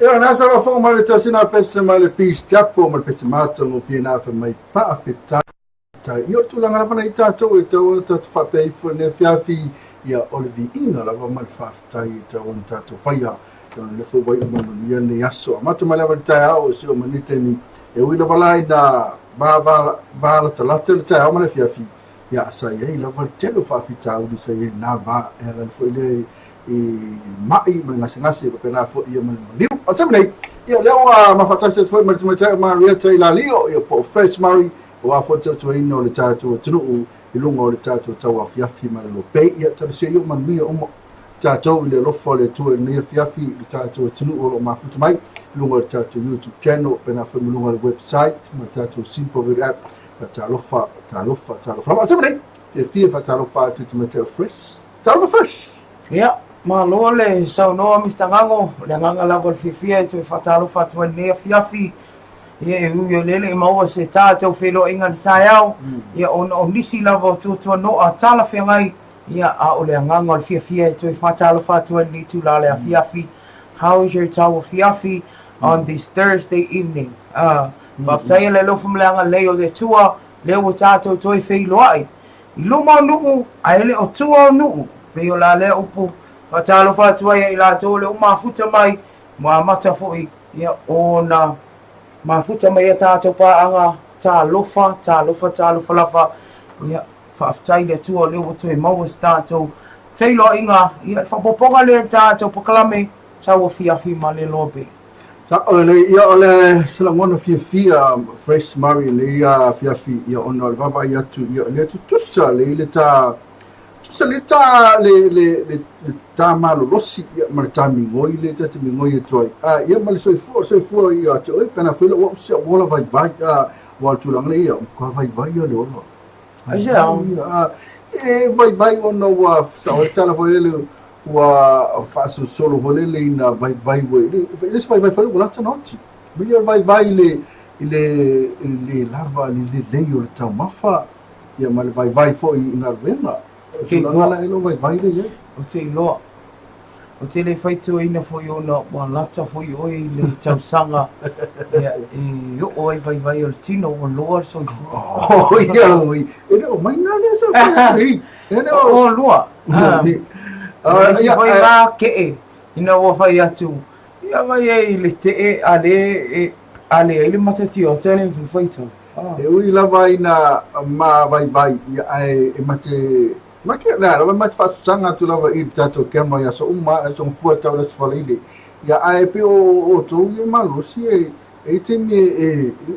Ia nasa la fo male tasina pese male pis japo male pese mata no fina fa mai fa fita ta io tu la ngala fana ita to ito to fa pe fo ne fiafi ia Olivi inga la va mal fa ta ita on ta to faia don le fo boy mo ia ne yaso mata male va ta o si o manite ni e wi la vala da ba la ta la ta o male fiafi ia sa ia la va telo fa fita o di sa ia na va era fo le mai ngasi ko pena fo ia man liu o tama nei ia leo mafatasi fo mai Maria Taylor Leo ia po fresh Mary o fo to ino le tatu tunu i lunga o le tatu tau fiafi ma lo pe ia tama se ia man mia o tatu le lo fo le tu ne fiafi le tatu tunu o mafuta mai lunga o le tatu YouTube channel pena fo lunga le website ma tatu simple video app ta lofa ma tama nei e fia fa ta lofa tu tama fresh ta lofa fresh ia ma lole sau no Mr. Ngango le nganga la gol fifia tu fatalo fatwa ne fiafi ye yo lele ma o se ta te felo inga sayao ye on nisi lavo tu no atala fe ngai ye a o le nganga fifia tu fatalo fatwa ni tu la le fiafi. How is your tower fiafi on this Thursday evening baftai le lo fum langa leo le tua le o tato to felo ai iluma nu ai le o tua nu pe yo la le opu fatalo fatua ia ila tole o mafuta mai ma mata foi ia ona mafuta mai ta pa anga ta lofa lafa ia faftai le tu le o tu mau stato feilo inga ia fa poponga le ta poklame sa o fiafi male lobe sa ole ia ole selangona fia fresh Mary le ia fiafi ia ona le baba ia tu ia le tu tusa le ta salita le tamalo losi ma tami ngoi le tati ngoi toi ia mal soi fu ia to e kana filo o se wola vai wal tu lang le ia ko vai le lo aja e vai ono wa sa o tala fo le wa fa solo volele ina vai le se vai falo la tanoti milio vai le lava le o tau mafa ia mal vai fo ina venga Ke ngala elo vai le ye o te loa o te le whaitu ina foi ona wa lata foi oi le tausanga ia yo oi vai o tino o loa so ia oi ele o mai nana sa fai ele o loa si foi la ke ina o fai atu ia vai le te ale ele matati o tele whaitu e ui lava ina ma vai ia ai e mate maki na lava mate fasanga tu lava i tato kema ia so so fua tau las falile ia ai pe o tu ia malusi e tini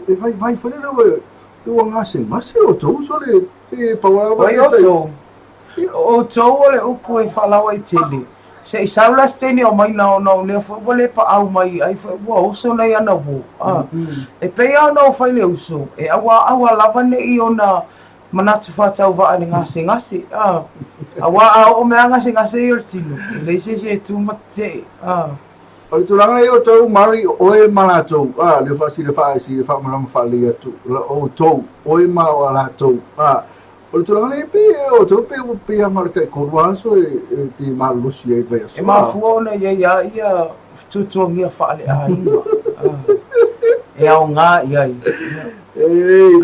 e vai fale lava e o ngase masi o tu so le e pawa vai o to ole upu e falawa i tele se isaula steni o mai na no le fo le pa au mai ai fo o so nei ana wo e pe ya no fa le uso e awa lava ne I ona manatu fa tau va ani ngase awa o me ngase yo tino le se tu mate o tu langa yo tau mari o e manato le fa si le fa mana fa le tu o to o e ma o la to o tu langa pe o to pe a marca ko waso e pe malusi e vai e ma fu ona ia tu ia fa le ai e au nga ia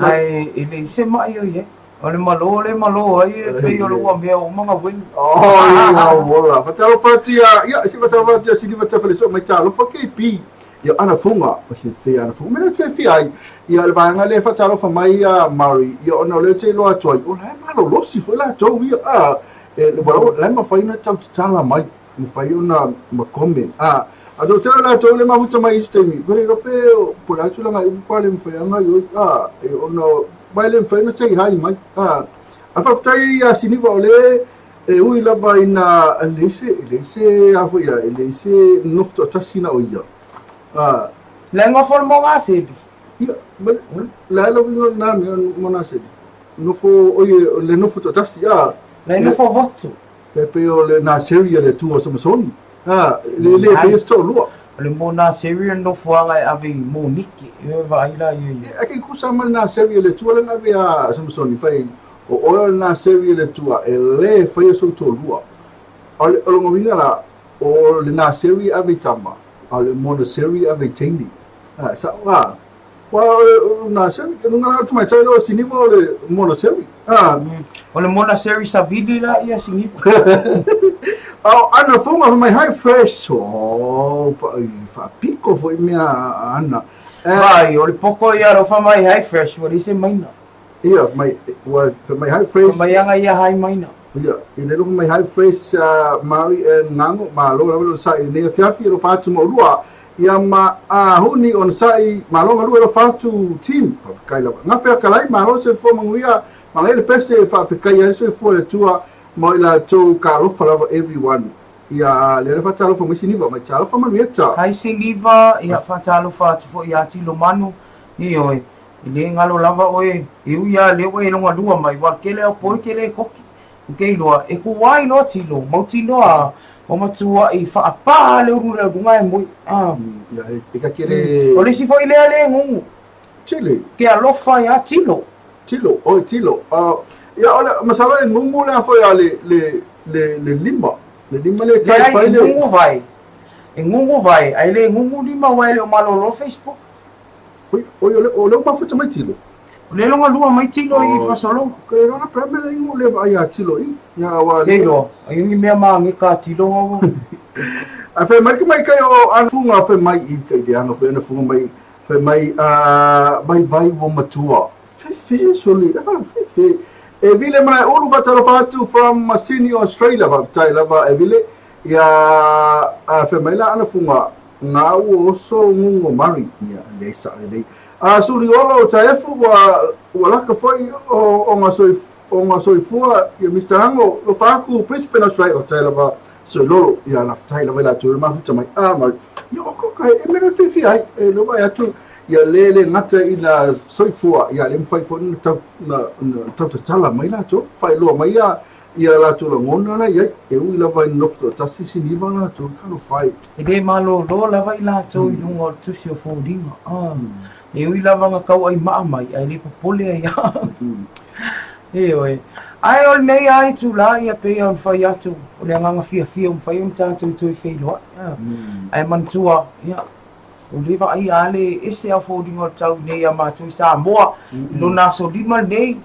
ai ele se mai yo ye ole malo ai pe yo lo ambia o manga win ia wala fatalo fatia ia si fatalo fatia si diva tafale so mai talo fa KP ia ana funga o si fe ana funga mena fe ai ia le vanga le fatalo fa mai mari ia ona le te lo atoi o la malo lo si foi la to ia le bolo la ma faina tau tala mai mo fai ona ma comment a do tela la to le ma futa mai stemi gole ro pe po la tula ngai ko le mfa nga yo e ona baile mfa na sei hai mai a fa ftai a siniva ole e ui la vai na lese a foi lese nofto tasina o ia le ngo for mo ga se ia la lo vingo na me mona se nofo o le nofo tasi le nofo voto pe o le na seria le tu o Samsoni le festo lua le mona seria no fuanga ave moniki e vai la ye aki kusama na seria le tu le na via Samsoni fai o na seria le tu e le fai so to lua o ngo vinga la o le na seria ave tama o le mona seria ave tendi sa wa na seria no ngala tu mai tsai lo sinivo le mona seria o le mona seria savili la ia sinivo ana funga mai high fresh fa pico foi minha ana vai o le poko ia ro fa mai high fresh what is it maina ia mai mai high fresh mai anga ia high maina ia ele lo mai high fresh mari nango ma lo sai ne fiafi ro fatu mo lua ia ma huni on sai ma lo ro fatu team kai la nga fa kalai ma lo se fo manguia ma le pese fa kai ia se fo le tua mo la to kalo falava everyone ia le fatalo fo misiniva mai talo fa manueta hai siniva ia fatalo fa fo ia tilo manu ni oi ile ngalo lava oi iu ia le oi longa dua mai wa kele o poi kele koki ke loa e ku wai no tilo mo tilo o matua I fa pa le uru le bunga e moi ia e ka kere o le si fo ile ale ngungu chile ke alofa ia tilo ia ola masala e ngungu le foi le lima le tai pai le ngungu vai ai le ngungu lima wai le o malo Facebook o le ma futa mai tilo le longa lua mai tilo I fasolo ke rona preme le ngungu le vai a tilo ia wa le lo ai ngi me ma ngi ka tilo wa a fe mai kai o an funga fe mai I kai de anga fe na funga mai fe mai vai wo matua fe soli fe e vile mana ulu fatalo fatu from Sydney Australia va tai lava e vile ia a femela ana funga nga o so ngungo mari ia le sa le suri olo taefu wa laka foi o nga soi fua ia Mr. Hango o faku Brisbane Australia o tai lava so lolo ia na tai lava la tu ma futa mai ma ia ko kai e mena fifi ai e lo vai atu ia lele ngata ina soifua ia le mfai fo na tau tala mai la to fai lo mai ia la to ngona na ia e ui la vai nofto tasi siniva la to kalo fai e de malo lo la vai la to I lungo tusi o fodinga e ui la vanga kau ai mai ai le popole ai e oi ai ol nei ai tu la ia pe on fai atu o le nganga fia on fai tatu tu fai lo ai mantua ia o leva ai ale ese a fodinga tau nei a matu sa moa no na so lima nei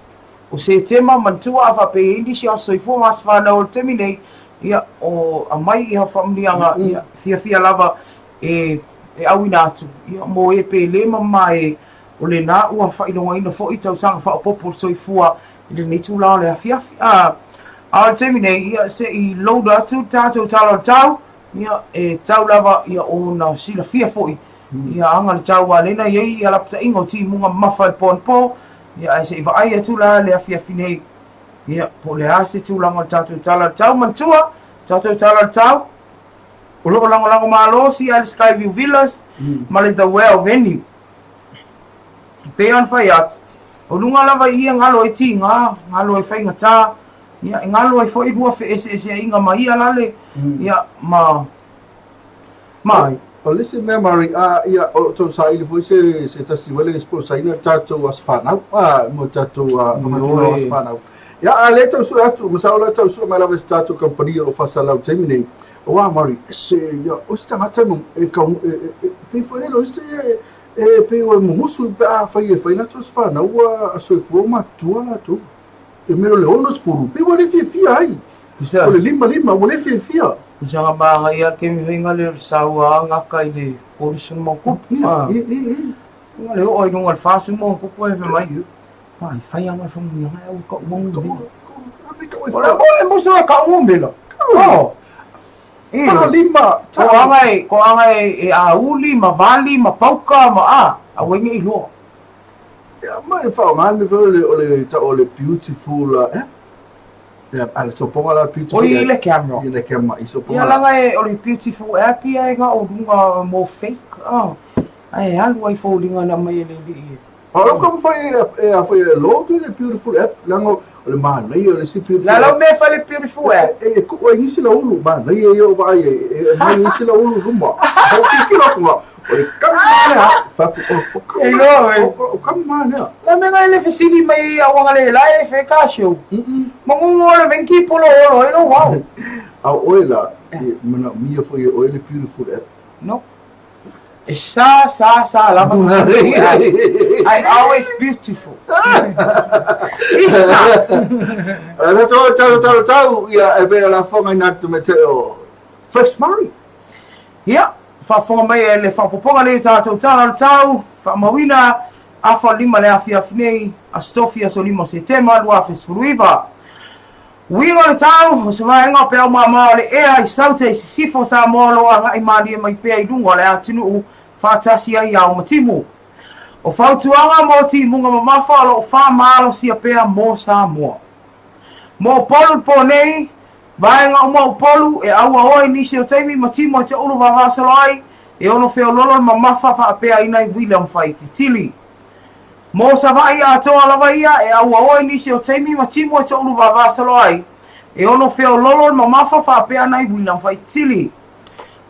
o se tema mantua fa pe indi si so ifo mas fa na o temi nei ia o a mai ia famlianga ia fia lava e awina atu ia mo e pe le mama o le na ua whailongaina fo i tausanga whaopopo soifua i le nei tūlao le afiafi. A temi nei, ia se i load atu tātou talo tau, ia e tau lava ia o na sila fia foi. Ia anga le tau walena, ia lapta ingo ti munga mawhai pon po, ia e se i vai atu la le afiafi nei, ia po le ase tūlanga tātou talo tau mantua, tātou talo tau, o loko lango malo si al Skyview Villas, ma le The Well Venue. Pe an fai atu. O lunga lava ia ngalo e ti ngalo e whainga tā, ia ngalo e fwoi rua fe ese inga ma ia lale, ia mai. O lese memory ia o tō sa ili fwoi se tasi wale le sport sa ina tātou as whanau, mo tātou whamatuna as whanau. Ia a le tau sua atu, masaola tau sua mai lava se tātou kampania o whasalau teiminei, o wā mari, se ia o se tangata mo e kau, pe fwoi lelo, e pe o musu pe a fai na tos fa na ua a soifua matua la tu e mero le ono spuru pe wale fia ai o le lima wale fia Usanga mga ia kemi hinga le sawa ngaka i le korisun mo kup nga le o inong alfasun mo kup e mai pai fai ama fong nga au ka umong wala mo e musu ka umong bela lima ko angai e auli mavali mapauka ma a wengi i lo ya mai fa mal me o le beautiful al soponga la beautiful o ile camera i soponga ya langa e o le beautiful happy ai nga o dunga mo fake ai alu ai foldinga na mai le Ora como foi lo tu le beautiful app lango le man nei le si beautiful la lo me fa le beautiful app ko o inisi la ulu man nei yo vai mai inisi la ulu rumba o ki lo ko o le kamana fa o kamana la me ngai le fesili mai a wanga le la e fe ka show mangungo le venki polo lo wow a oila mana mia foi o le beautiful app no sa lava I always beautiful isa ana tau ia e be la fonga na tu meteo first Murray ia fa fonga mai le fa poponga le tau fa mawina a fa lima le afia finei a stofia so limo se tema lua fes fruiva Wino le tau, o se mai ngā pēo mama le ea I saute I sifo sa mōlo a ngai mali mai pēa I dunga le atinu u whātasi ai au matimu. O whautuanga mō ti munga mamafa o wha maalo sia pēa mō sa mua. Mō polu po nei, vaenga o mō polu e aua oi nisi o teimi matimu te ulu wawasalo ai e ono wheo lolo mamafa wha pēa inai William whai titili. Mo sa vai a toa lava ia e aua oi nisi o teimi matimu te ulu wawasalo ai e ono wheo lolo mamafa wha pēa nai William whai titili.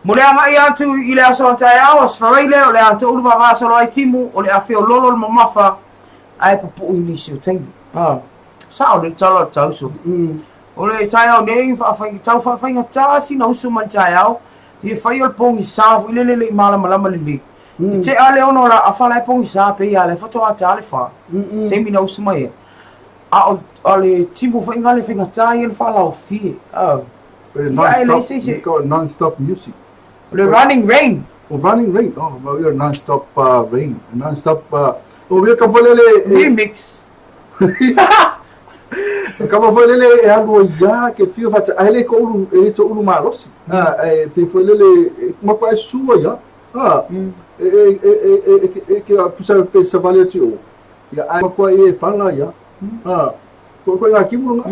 Mo le anga ia atu I le aso antai au as whareile o le atu ulu wawasalo ai timu o le a wheo lolo mamafa ai pupu nisi o teimi. Sa o le talo tausu. O le tai au nei tau whawhainga tāsi na usu man tai au I whai o le pongi sāfu I le malama le Te ale ono la a whalai pongi sā pe ia le whato a te ale wha. Te mi na usu mai e. A o le timu whainga le whinga tāi le whala o fie. Non-stop music. Le Running Rain. Running Rain. Oh, well, you're non-stop rain. Non-stop... we're kamfolele... Remix. Kamfolele e alu ia ke fio fata. Aile ko ulu, e to ulu malosi. Pe folele, mapa e sua ia. Que a pusa pe sa vale tio ya ai ko e pala ya ko la kimu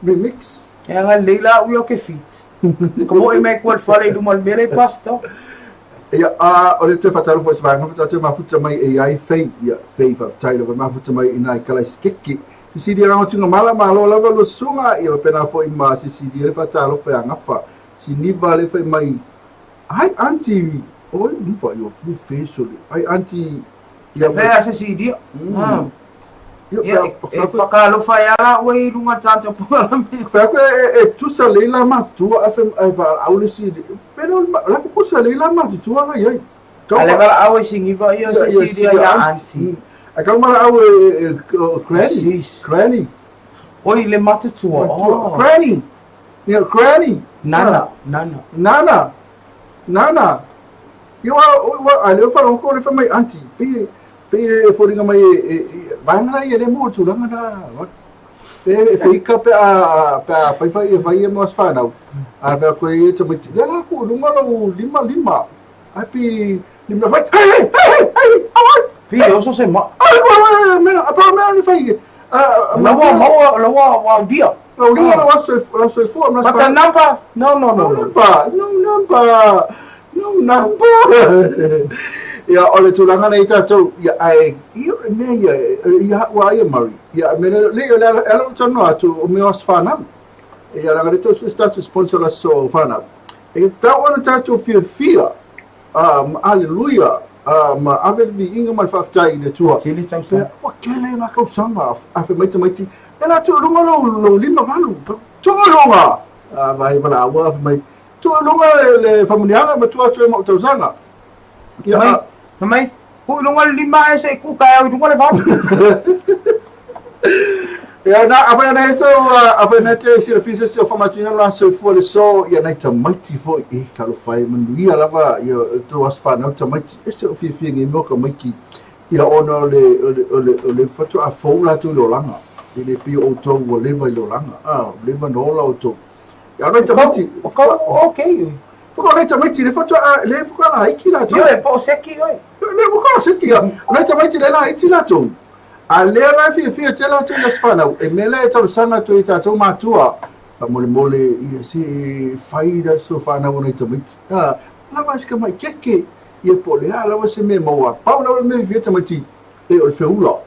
remix ya nga leila u ke fit como e me ko fale do mal mere pasta ya o te fataru fo sva nga fata ma futa mai e ai fei ya fei fa tailo ma futa mai ina kala skiki si dia nga tunga mala malo la lo sunga e pena fo ima si dia fatalo fa nga fa si ni vale fa mai ai anti Oi, não vai, eu fui fecho. Ai, anti... Ia vea essa dia. E whakalo whai ala, oi, runga tātou pōla me. Whako tu sa leila matua, au le si... Pero, lako ko sa leila matua la iai. Ale wala au e singiva ia sa si dia ia anti. A kau mara au Granny. Oi, le matutua. Granny. Granny. Nana. Eu falo com ele foi mai anti. pe foringa mai banga ia le mo tu langa da pe fika pe a fai mas fana a ve ko e te miti le la ku lunga lo lima api lima vai pi o so se ma ai me apa me ni fai lawa dia o dia la so fo mas but the number no number ya ole tu langa nei tatou ya ai me ya wa ia mari ya me le ela tonu atu o me os fana ya la gato su statu sponsor la so fana e tau ona tatou fia hallelujah ma ave vi inga mal faftai de tua sili tau sa o kele na kau sanga afe maiti ela tu lunga lo lima valu tu lunga vai vala wa mai tu lunga le familia ma tu mo tau sanga ya mai ku lungal lima ese ku kaya lungal va ya na ava na te services so formatina la so for the so ya na tamati fo e kalo fai manduia lava ya to was fa na tamati ese o fi ngi mo ka maki ya ono le foto a fola tu lo langa le pi o to wo leva lo langa leva no la o to ya na tamati okay fo le tamati le foto le fo la iki la to yo e po seki oi le fo seki ya na tamati le la iki la to a le la fi tela tu las fana e mele ta sanga tu ita to matua pa mole ia si faida so fana bona ita mit la vas ka mai keke ia pole ala va se me moa paula me vi tamati e o feula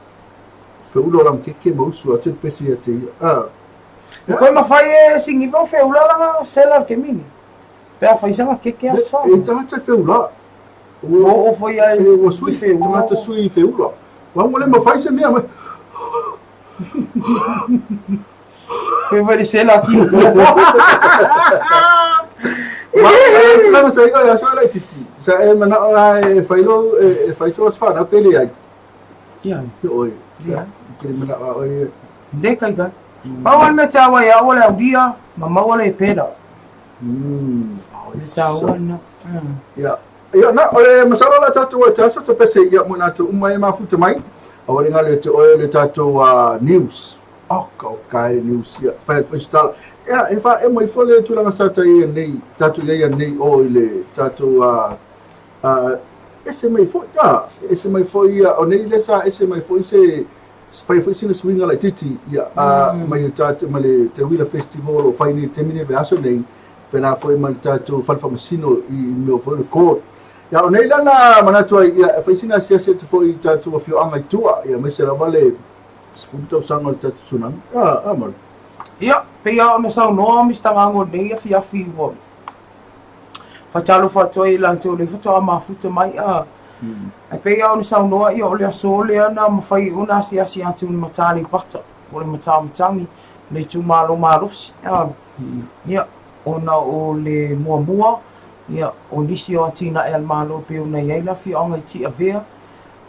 lam keke mo su atu pesi ate ko ma fai singi vo feula la sela ke mini pe fai sanga keke as fa e ta feula o foi ai o sui feula ta sui feula vamos le ma fai se mia que vai ser lá aqui mas sai olha só lá titi sai mana ai fai so as fana pele ai ya oi ya que mana oi de kai ga awal me tawa ya wala dia mama wala pera tawa na ya na ole masala la tatu wa tasa to pese ya mona to umai mafuta mai awali ngale to ole tatu news kai news ya pa festal ya ifa e mai fole tu langa sata ye nei tatu ye nei ole tatu ese mai fo ya onei lesa ese mai fo se fai fo sina swinga la titi ya mai tatu male te wila festival o fai ni termine be aso nei pena foi mal tatu falfa masino I meu foi court ya onei lana manatua ya fai sina sia se foi tatu fio anga tua ya mai sera vale sfuto sanga tatu sunan amal ya pe ya me sa no mi sta ngango nei ya fi wo fa talo fa toi la to le fa ma futa mai ai pe ya no sa no ya ole so le na ma fai una sia tu matali pata ole matangi le tu malo ya ona o le mua ya o nisi o atina el malo pe una ia la fi onga ti avea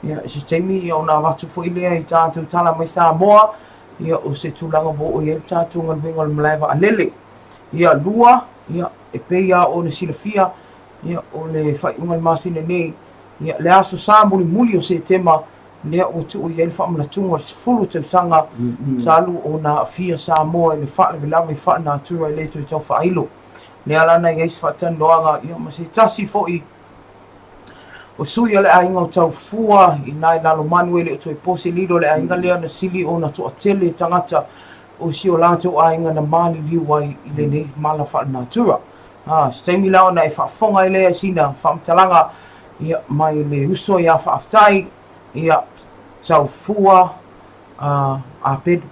ya se temi ona watu fo ile ai tatu tala mai sa moa ya o se tulanga bo o ia tatu ngal bengol mlaiva alele ya lua ya e pe ya o le silafia ya o le fai ngal masine nei ya le aso sa muli o se tema le o tu o ia fa mla tunga fulu te sanga salu ona fia sa moa le fa le la me fa na tu le tu to fa ilo le ala na yes fa tan loanga ia ma se tasi foi o sui le ainga o tau fua I nai lalo manuele o toi pose lido le ainga lea na sili o na to atele tangata o si o lato ainga na mali liwai I le nei mala fa natura stemi lao na e fa fonga I lea sina fa mtalanga ia mai le uso ia fa aftai ia tau fua a pedu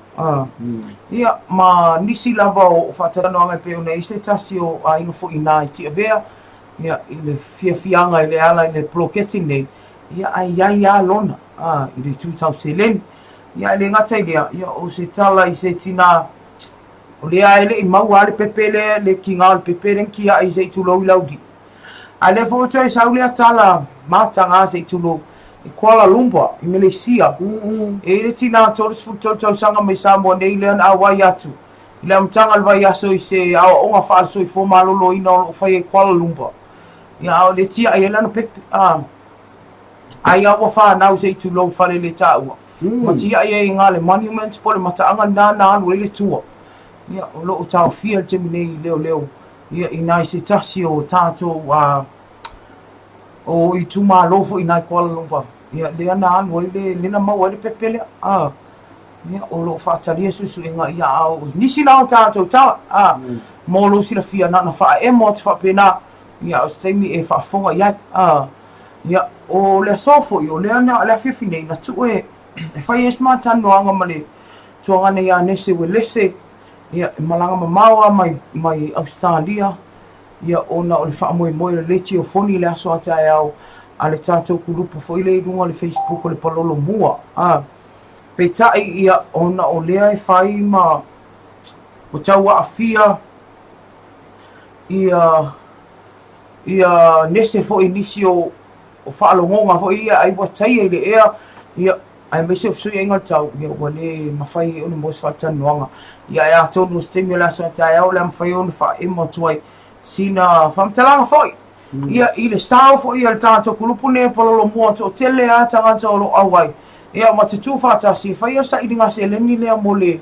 ia ma nisi lava o whatarano anga pe ona ise tasi o a inga fo ina I tia vea ia I le fianga I le ala I le ploketi nei ia ai a lona I le 2011 ia le ngata ia o se tala I se tina o le a ele I mau ale pepe le kinga ale pepe renki a I se tulo I laudi a le foto e saule a tala matanga se tulo I Kuala Lumpur, I Malaysia. E le tina toris futoto sanga me Samoa nei le na wai atu. I le mtanga vai aso I se a onga fa so I fo malolo ina o fai Kuala Lumpur. Ya o le tia I lana pek ai awa whanau se tu lau whare le tāua. Ma tia ia ngā le monuments po le mataanga nāna anu e le tua. Ia o loo tau fia te minei leo. Ia i nai se tasi o tātou o i tuma lofo i nai Kuala Lumpur. Ia le ana anu e le lina mau e le pepele. Ia o loo whaataria susu e ngā ia au. Nisi nao tātou tawa. Mō lo sila fia nana wha e mo te whapena. Ia o teimi e whaafonga iai. Ia o le sofo i o le ana le whiwhine na tu e whai e sma tanu anga male tuangane ia nese we lese ia malanga mamaua mai Australia ia ona o le whaamoe le leti o foni le aso ata e au a le tātou kurupu fo i le runga le Facebook o le palolo mua pe tai ia ona o lea e whai ma o tau a fia ia nese fo i nisi o whaalongonga fo ia ai watai e le ea ia ai me se fsui inga tau ia wale mawhai o le mos whatanoanga ia ea tonu stimula so tai au le mawhai o le wha imo tuai sina whamtalanga fo ia i le sao fo ia le tātou kulupu ne palolo mua to tele a tangata o lo awai ia matutu whatasi whai o sa iringa se leni lea mo le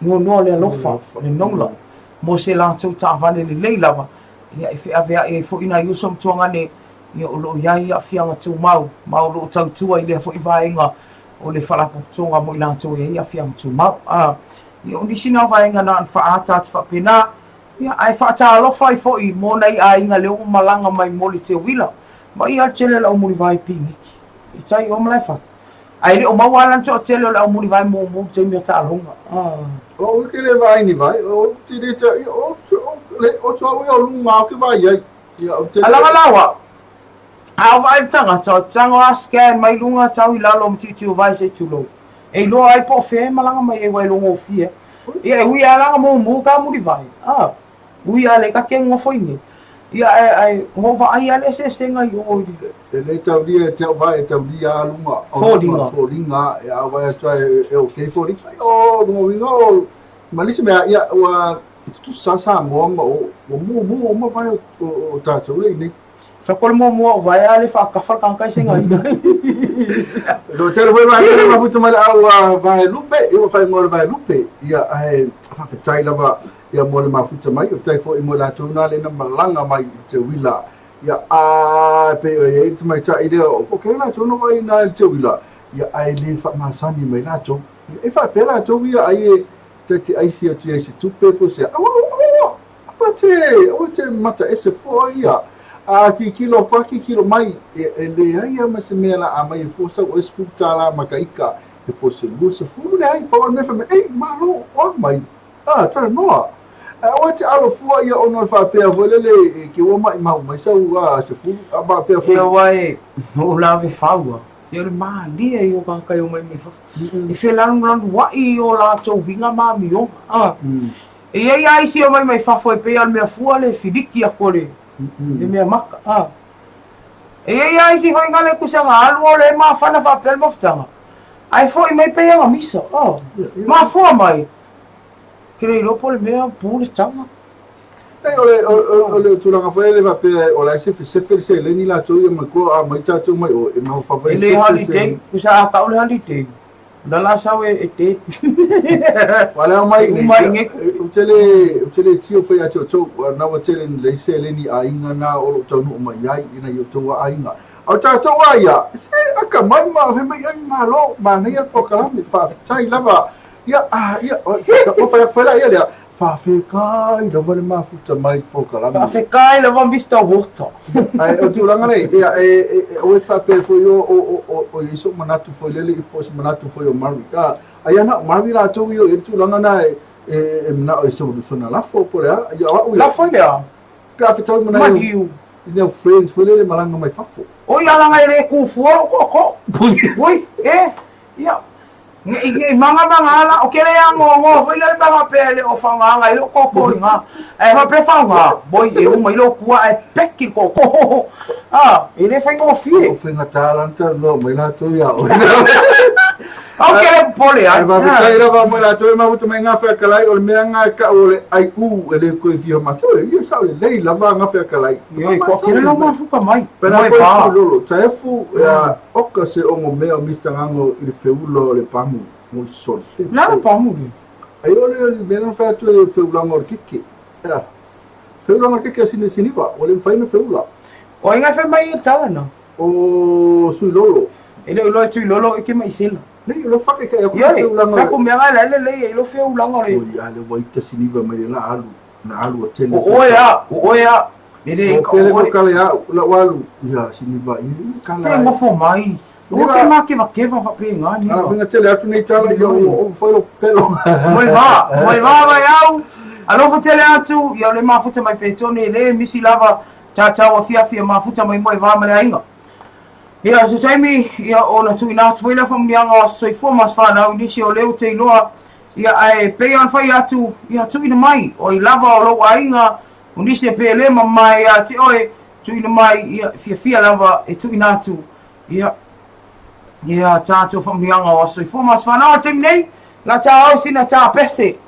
noa le alofa le nongla mo se lātou tāwhane le leilawa ia e whiawea e fo ina iusom tuangane ia o loo iai a whianga tū mau loo tautua i lea fo i vaenga o le whalapotonga mo i lātou ia a whianga tū mau ia o nisi nao vaenga na an whaata te whapena ia ai whaata alofa i fo i mo nei a inga leo malanga mai mo le te wila ma ia tele la o muri vai pingiki i tai o malai whata ai le o mawalan to tele la o muri vai mo te mea ta alonga o ke le vai ni vai o te le ta o tua o lunga ke vai ai ia o te alanga au vai tanga tango a scan mai lunga tau i lalo mtiti vai se tulo e lo ai po fe malanga mai e wai longo fie ia ui ala mo ka muri vai ui ale ka ke ngo foine ia ai ngo va ai ale se stenga yo le tau dia tau vai tau dia lunga folinga ia vai trai e o ke folinga o mo wingo malisi me ia wa tu sa mo mo vai o tatu le ni Fakol mo vai ale fa kafal kangkai senga do tele foi vai ma futa mal au vai lupe eu fai mo vai lupe ia ai fa fetai lava ia mo ma futa mai o tai foi mo la tuna le na malanga mai te wila ia pe e te mai ta ide o ke la tuna vai na te wila ia ai le fa ma sani mai la to e fa pela to ia ai te ai si tu ai si tu pe po se o te mata ese foi ia ki kilo mai le ai ma se mela a mai força o esputa la makaika e posse lusa fu le ai pa me fa ei malo o mai tra no o te alo fu ia ono fa pe volele ki o mai mai sa se fu ba pe fu wai o la ve faua se o ma dia i o ka kai o mai me fa e fe lan wa i o la to vinga ma mi o e ai si o mai fa foi pe al me fu ale fidiki a kole e mea maka e ai si foi ngale kusanga alu o le ma fana fa pel moftanga ai foi mai pe nga misa ma foi mai crei lo por mea pule tama o le tulanga foi le va pe o la se se le ni la to ma ko a mai cha tu mai o e ma fa vai le holiday kusa ka o le holiday la sawe e te wala mai o tele tio foi a to na wa tele le se le ni a inga na o to no mai ai ina yo to a inga o cha to wa ya se aka mai ma fe mai ai ma lo ma nei al programa fa tai lava ia o fa la ia fa fe kai do vale ma futa mai programa fa fe kai la von vista water ai o tu langa nei ia o fa pe foi o iso manatu foi lele i pos manatu foi o marika ai ana marila to yo e tu langa nai na o iso do sona la fo por ia la foi le ka fe tau mana you no friends foi lele malanga mai fafo o ia langa ere ku fuoro ko oi ia ngi manga ala o kele ya ngo foi le ba pele o fanga ngai lo ko nga e ma pre fanga boy e o mai lo kua e pekki ko ele fai ngo fie o fenga talanta no mai la to ya o kele pole ai va kai lava mo la toi ma uta mai nga fa kalai o me nga ka o le ai u ele ko fio ma so ia sa le lei lava nga fa kalai Yo ko kile lo ma fu ka mai. pera ko lolo taefu ya oka se o mo me o Mr. Ngango i le feulo le pamu mo sol La pamu. ai ole me no fa tu e feulo ngor kiki ya feulo ngor kiki sini ba ole fa no feulo O inga fe mai tala no. o sui lolo Ele lo tu lolo e ke mai sila. nei lo fa ke ka ko Yo, feulo ngor fa ko me nga le lo fe u lango le. o ya le wa ita sini ba me la alu na alu o tele O ya. Ele o pele ko kala ya la walu ya sini ba i kala se mo fo mai. O ke ma ke va fa pe nga ni. ala finga tele atu nei tala yo o foi o pelo Moi va yau. Alo fo tele atu, ya le mafuta mai petone le misi lava cha wa fia mafuta mai moi va male ainga. Ia so taimi ia ona tu ina tu ina fam nianga so i forma fa na ni si o leu te loa ia ai pe an fa ia tu ina mai o i lava o lo ainga ni se pe le mai ia ti oi tu ina mai ia fia lava e tu ina tu ia cha tu fam nianga so i forma fa na te nei la cha o sina cha peste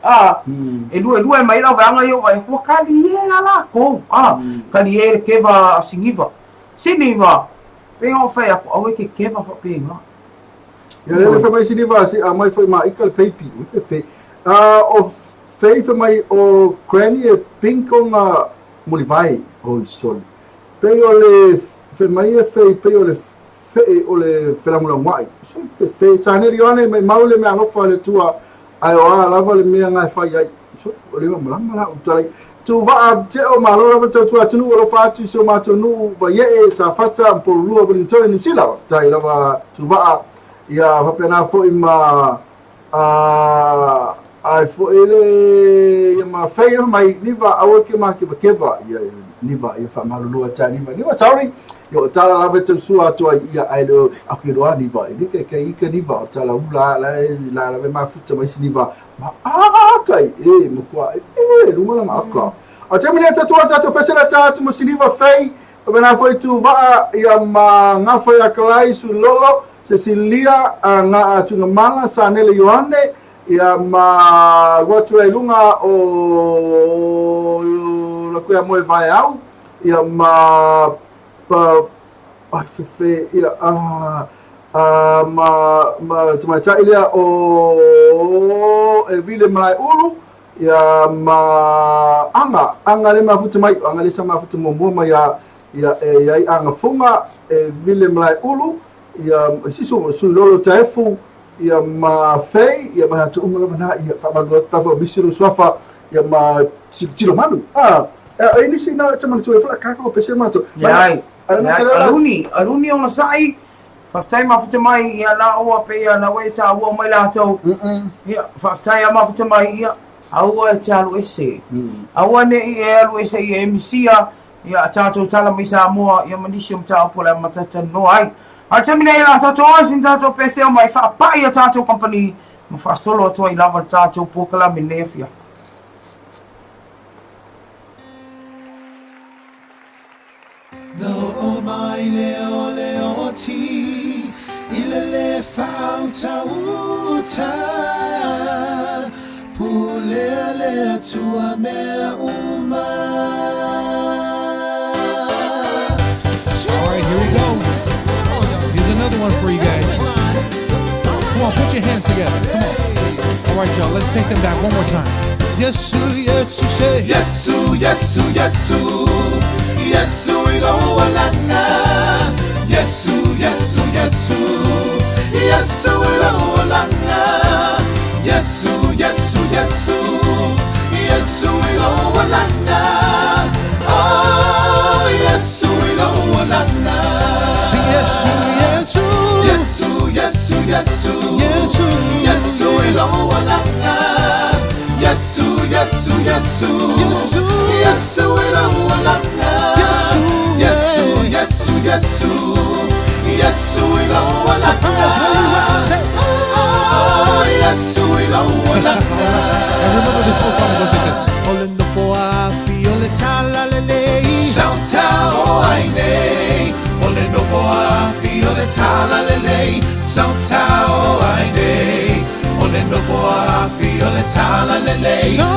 e lue mai lava anga yo vai ko kali e ala ko kali e ke va singiva siniva Pengo fai aku awe ke kema fa penga. ya le fa mai sini va si a mai foi ma ikal pepi o fe o fe mai o granny e pinko nga mulivai o sol pe o le fe mai e fe pe o le fe la mula mai so fe chane rione mai maule me ano fa le tua ai o ala va le me nga fa ya so o le mala o tai tu va te o malo va tu atu o fa tu so ma tu nu va ye sa fata por lu o to ni sila tai la va tu va ya va pena fo ima ai fo ele ya ma fei mai niva a ke ma ke va ya niva ya fa malo lu ta niva sorry yo tala la vetu su atu ya ai lo akiro niva ni ke niva tala ula la ma futa mai niva ma kai mo kwa luma la ma a te mene tatu pesela tatu mo siliva fei o bena foi tu va ia ma nga foi a kalai su lolo se silia nga tu nga mala sa nele yoane ia ma watu e lunga o la kuia mo vai au ia ma fe ia ma tu mai ta ilia o e vile mai ulu ya ma anga le mafuta mai anga le sama mafuta mo mai ya anga funga e vile mai ulu ya siso su lolo taefu ya ma fei ya ma tu uma na ya fa ma ta fo bisiru swafa ya ma tilo manu ini sina chama tu fa ka ko pese ma to ya aluni ona sai fa tai mafuta mai ya la o pe ya la weta o mai la to ya fa tai mafuta mai ya aua te alu ese. Aua ne i e alu ese i e misia i a tātou tala mai sa mua i a manisi o mta opole a matata no ai. A te mine i la tātou oasin tātou pese o mai wha pai a tātou company ma wha solo atua i lava tātou pōkala me nefia. No o mai leo ti i le whauta uta Pulele tua mea uma. All right, here we go. Here's another one for you guys. Come on, put your hands together. Come on. All right, y'all, let's take them back one more time. Yesu, Yesu, say. Yesu, Yesu, Yesu. Yesu ilo walanga. Yesu, Yesu, Yesu. Yesu ilo walanga. Yesu, Yesu, Yesu, Yesu ilo walanga. Oh, Yesu ilo walanga. Sing Yesu, Yesu. Yesu, Yesu, Yesu. Yesu. Yesu ilo walanga. Yesu, Yesu, Yesu. Yesu. Yesu ilo walanga. Yesu. Yesu, Yesu, Yesu. Yesu ilo walanga. Say. Oh, Yesu ilo walanga. And remember this whole song goes like this. Olendo foa fiole talalele. Sauta o aine. Olendo foa fiole talalele. Sauta o aine. tala lele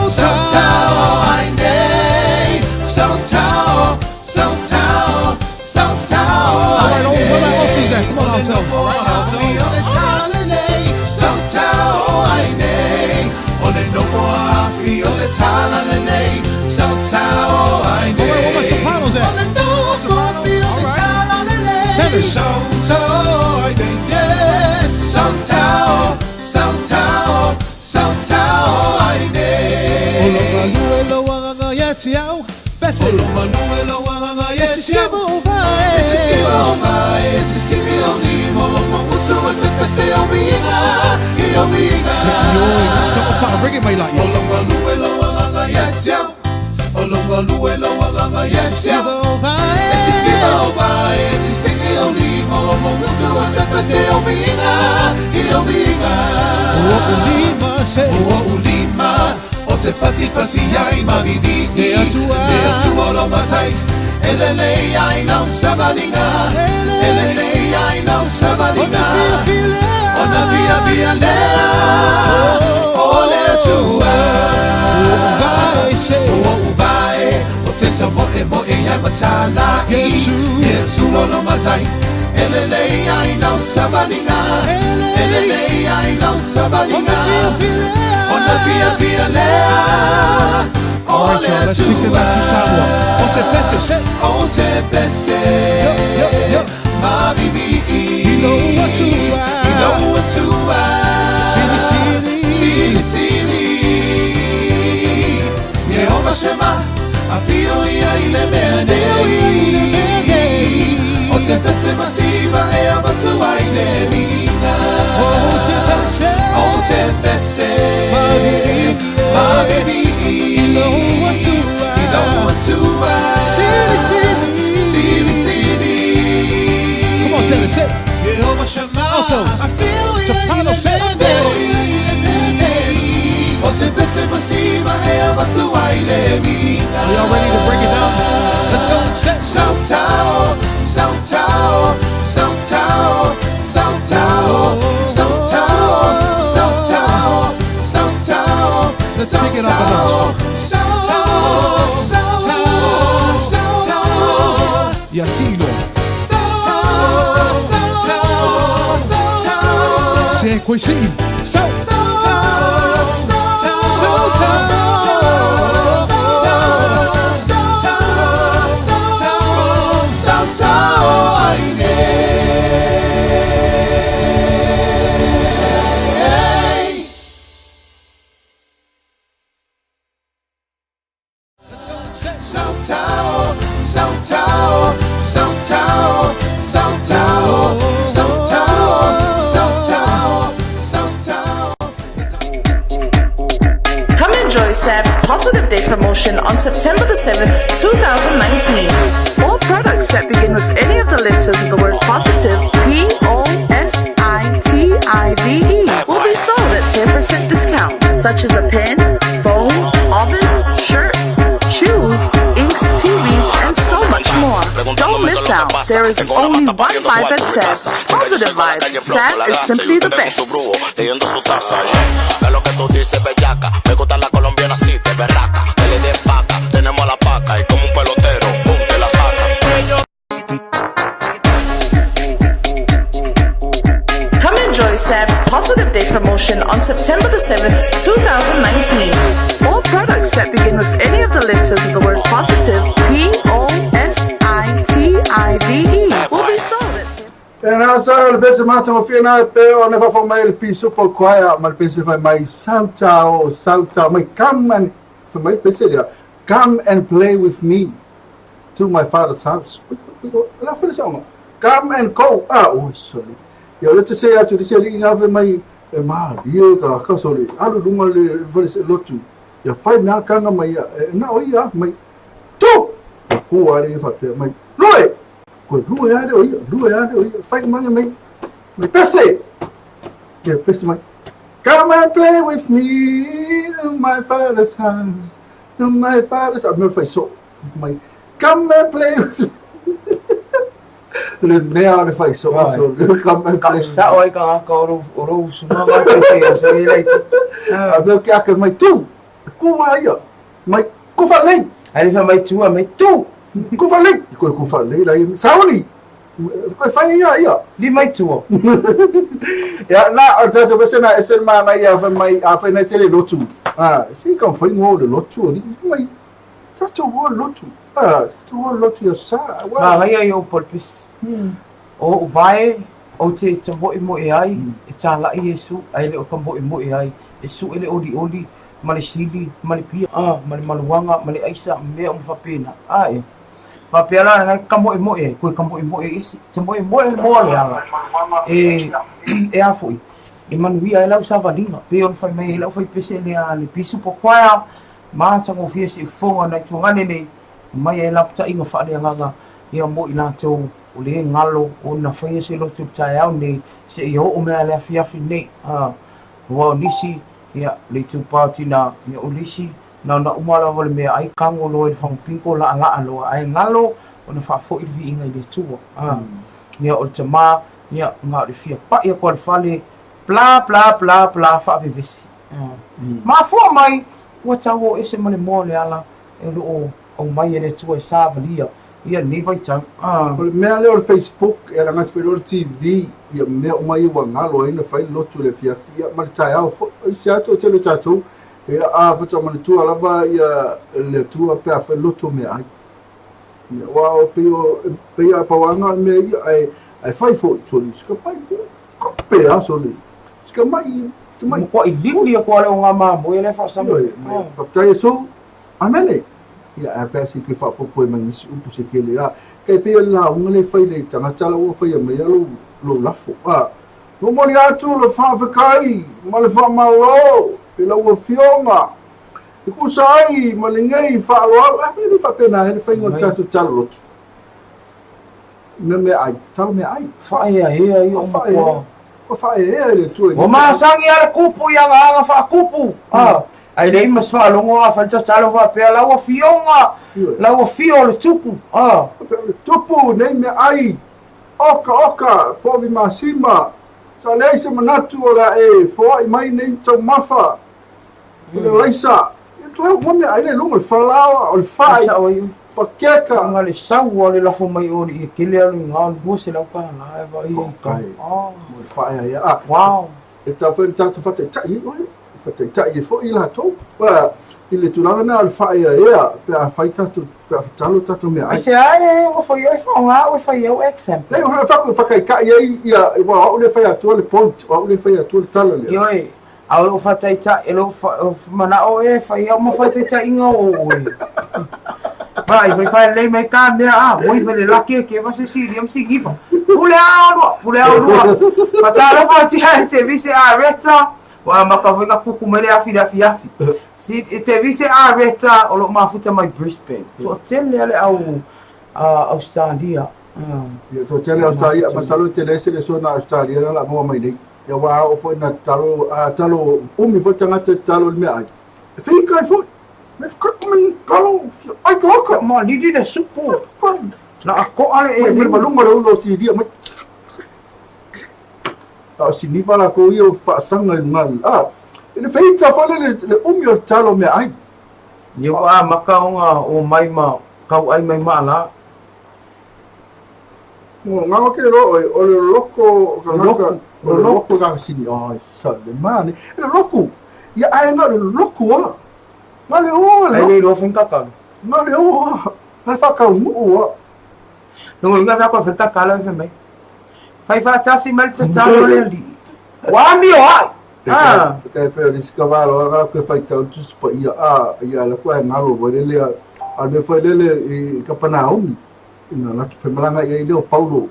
Sautao ai nei Sautao Sautao Sautao ai nei Where my aunties at? Come on, Alto. Sautao ai nei Ole no afi ole tala lele Sautao ai nei Where my sopranos at? Ole no afi ole tala lele Tenors. Sautao ai nei yes Sautao Sautao Sautao ai nei Olo wanga yetiao. Best Olo manuelo wanga Esse yes civil vai. Esse sigo vai esse sigo oni mo mutu e pese omiga e omiga Come on, fire. Bring it, my light. Olongaluelo wanga yetsia Olongaluelo wanga yetsia Civil vai. Esse sigo vai esse sigo oni mo mutu e pese omiga e omiga Ulima say. O ulima o te pati pati ai mavidi E atua lo matai Elele ai não sabalinga Elele ai não sabalinga Ona via lea Ole tua Vai say. O vai O tenta moe ai matala Yesu lo matai Elele ai não sabalinga Elele ai não sabalinga Ona via lea All right, y'all. Let's pick it back to Samoa. Onte pese say. On te pese Yo. Ma bibi You know what to ride. You know what to ride Silly. Sili Yehova Shema Afio ia ile mene O te pese masiva e abatu ile mina Onte pese. On te pese Ma bibi You know what to ride. You know what to ride Sili Come on, tell us say. Yehova Shema Altos. Soprano say. O te pese masiva e abatu ile mina Are y'all ready to break it down? Let's go. Say. Sautao, Sautao, Sautao, Sautao, Sautao, Sautao, Sautao. Let's take it up a notch. Sautao, Sautao, Sautao, Yasino. Sautao, Sautao, Sautao. Say Quasi. So. Come enjoy SAB's Positive Day promotion on September the 7th, 2019. All products that begin with any of the letters of the word positive, POSITIVE, will be sold at 10% discount, such as a pen, phone, oven, shirts, shoes, inks, TVs, and so much more. Don't miss out. There is only one vibe at SAB. Positive vibe. SAB is simply the best. Leyendo su taza, yeah. Lo que tú dices, bellaca. Me gusta la colombiana así, de berraca. Que le dé paca, tenemos la paca. Y como un pelotero, pum, te la saca. Come enjoy SAB's Positive Day promotion on September the 7th, 2019. All products that begin with any of the letters of the word positive, POSITIVE, will be sold at 10%. E nā sara le pese mātou o whiana e pe o ne whawha mai le pi supo kwaia ma le pese whai mai Sautao, Sautao, mai come and, for mai pese lea, come and play with me to my father's house. La whina sama, come and go, sorry. Ia le te se atu, le se li ngāwhe mai, e maa, ia ka kausori, alu runga le whare se lotu. Ia whai mea kanga mai, e na oi mai, tu! Ia kua le whapea mai, loe! Koe lue ade o ia, whai mange mai pese! Ia pese mai, come and play with me in my father's house, in my father's house. Meu whai so, mai, come and play with me. le mea le fai so so le kama Ka sa oi ka oro sumanga te so ile. a me ke aka mai tu ku ia mai ku fa le Ai fa mai tua mai tu. ku fa le ku fa le la sauni ku fa ia Li mai tua. ya na o tata besena esen ma na ia fa mai a fa na tele lotu si kan fa ngo de lotu ni mai tata wo lotu tata wo lotu ya sa Ha mai yo polpis. O vai o te mo ai e tala i Yesu ai le o ka mo ai e su ele odi mali sili mali pia mali maluanga mali aisa me o fapena ai fapela ngai ka mo ko ka mo isi te mo le ala e afoi e manui ai lau savalinga pe on fai mai lau fai pese le pisu po kwaya ma tango fiesi fonga na tuangane nei mai ai lapta inga fa le nganga ia mo ina to o le ngalo o na fai se lo tu tai au nei se yo o me le fiafi nei wa nisi ia le tu patina ia olisi na umala wale me ai kango lo e fang pinko la alo ai ngalo o na fa fo i vi inga le tu ia o te ma ia nga le fia pa ia ko fale bla fa vivesi ma fo mai o tau ese mole mole ala e lo o mai ele tu e sa valia ia ni vai tau me ale o Facebook era ngat fero TV ia me o mai wa ngalo ina fai lotu le fia ma tai au fo se ato te le tatu ia a fata ma tu ala va ia le tu a pe a fai lotu me ai ia wa o pe a pa wanga me ai fai fo so ska pai ko pe a so le ska mai ko i lili ko le nga ma mo ele fa sama fa tai so amene ia a pesi ke fa popo e mangisi upu se ke le a ke pe la un le fai le tanga tala o fai me lo lafo no mo ni atu lo fa kai ma le fa malo pe la o fionga e ku sai ma le ngai fa lo a pe ni fa pena e fai ngol tatu talo lotu me ai talo me ai fa ia io ko fa le tu o ma sangi ala kupu ia nga fa kupu ai dei mas fa longo a fa talo fa pe la o fionga la o fio le tupu tupu nei me ai oka povi masima sa leise manatu ora e fo i mai nei tau mafa le leisa tu mo me ai le lungo falawa o fai pakeka nga le sau o le lafo mai o i kele alu nga o se la pa na e va i mo fai ya wow e ta fa ta fa tai tai fo i la to wa ile tulanga na al fai ya pe a fai tatu pe a talo tatu me ai se ai o foi eu fa o foi eu exemplo nei o fa kai ka ia wa o le fai atu le point o le fai atu le talo le oi au fa tai ta elo mana o e fai eu mo fa tai ta inga o vai fai lei mai ka me moi vele la ke va se siriam sigiva pule au fa ta lo fa ti te vise a reta wa maka foi ka puku mele afi si te vise a reta o lo mafuta mai Brisbane to tele ale au Australia ia to tele Australia ma salo tele se le sona Australia la mo mai dei ia wa o foi na talo umi foi tanga te talo me ai fica foi me fica com talo ai ko ma lidi de supu na ko ale e me balunga lo si dia mai si ni para ko io fa sanga ngal ele fei ta fa le umi o talo me ai yo maka o mai ma kau ai mai ma la nga ke o le loko ga sini sa le mane le loko ia ai nga le loko nga le o ai le fin ka nga le o na fa ka mu no nga va ko fa ka la fe mai fai fa tasi mal talo le li wa mi o ai ke pe ris cavalo nga ke fai tau tu spa ia la ko nga lo vo le al me foi le ka panaumi ina la fe malanga ia le Paulo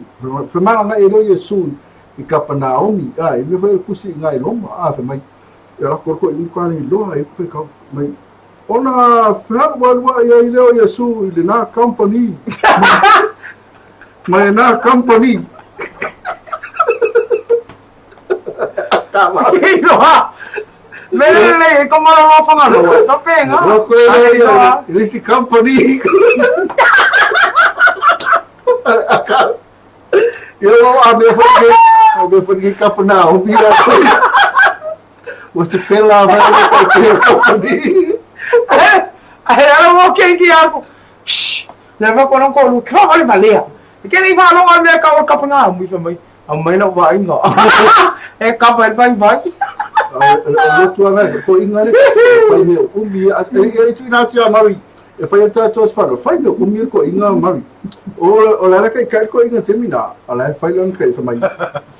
fe malanga ia le Yesu i ka panaumi ai me foi kusi ngai loma fe mai ia ko i ko ni lo ai fe ka mai ona fe wa ia le Yesu i le na company mai na company Ke no ha. Mele como lo fa ngalo. To penga. Ko ele esse company Eu abe foi kapna o mira. Você pela vai no company. Aí ela mau que aku. Shh. Leva ko nang ko lu ka ali malia. Kaya iba lo ang may ka ka nga mo sa may. Ang may na ba nga. Ka ba ba. O tua né, ko ingale. Foi meu, umi até tu na tia mari. E foi até tu falo, foi meu, umi ko inga mari. O la kai ko inga termina. Ala foi lang kai sa mai.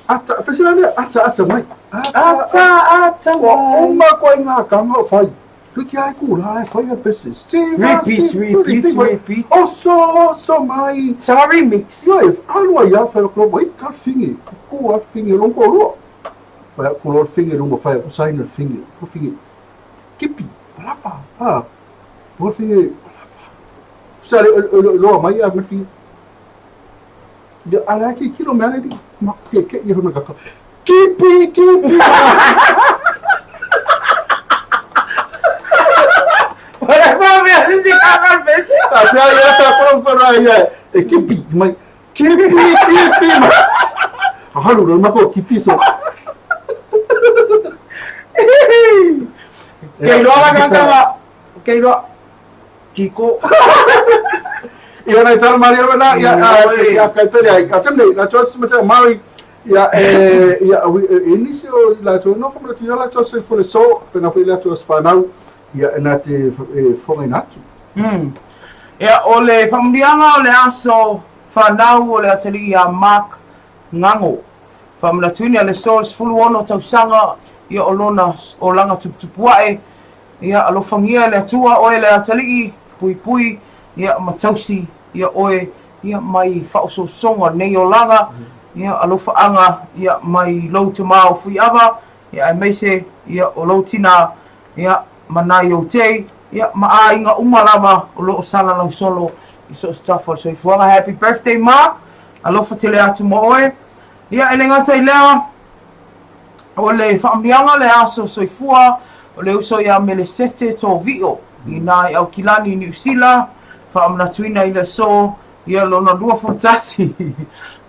Ata, pesela ata mai. Ata. Uma ko inga ka ngo foi. Tu que ai ku la foi a pesi. Repeat. So mai. Sama remix. Yo, alwa ya foi ko boy ka fingi. Ku a fingi long ko lo. Foi color finger uma foi o sign finger. O finger. Kipi. Lava. Por finger. Sale lo mai a finger. De ala que kilo melody. Ma que eu não caca. Kipi. Olha pra ver assim de cara vez. Até aí essa para aí. Kipi, mas kipi. Halu não ma ko kipi so. Kailangan kanta Kailangan Kiko. Ia na tala Maria na ya kaitele ai atemne la chos mata Mari ya inisio la chos no fomra tira la chos foi so pena foi la chos fanau ya na te fonga natu. Ya ole familianga ole aso fanau ole ateli ya Mark Ngango. Famla tunia le source full ono tausanga ia olona o langa tupuae ia alofangia le atua oe le atalii pui ia matausi ia oe ia mai faososonga nei o langa ia alofaanga ia mai lau te mao fui ava ia meise ia o lau tina ia manai o te ia maa inga umalama o loo sala lau solo iso stafford so ifuanga happy birthday Mark alofa tele atu mo oe ia elengata ilea o le whaamrianga le aso soifua o le uso ia Melisete tō vio i nā au kilani New Zealand whaamnatuina i le so ia lona lua fotasi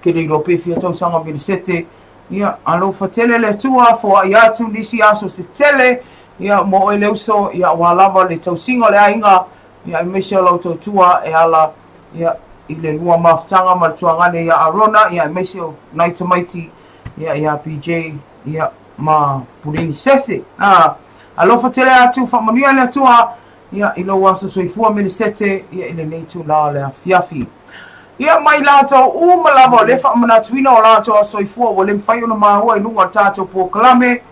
ke rei rope fia tausanga Melisete ia alo fatele le tua fo ai atu nisi aso se tele ia mo o le uso ia walawa le tausinga le ainga ia i mese lau tō tua e ala ia i le lua maftanga ma le tuangane ia Arona ia i mese o Naita Maiti ia PJ ia ma purini sese alofa tele atu whamanuia le atua ia ilo waso soifua Melisete ia ile neitu la le afiafi ia mai lato umalawa le whamanatuina o lato soifua o le mwhai ona mahua i lunga tato po kalame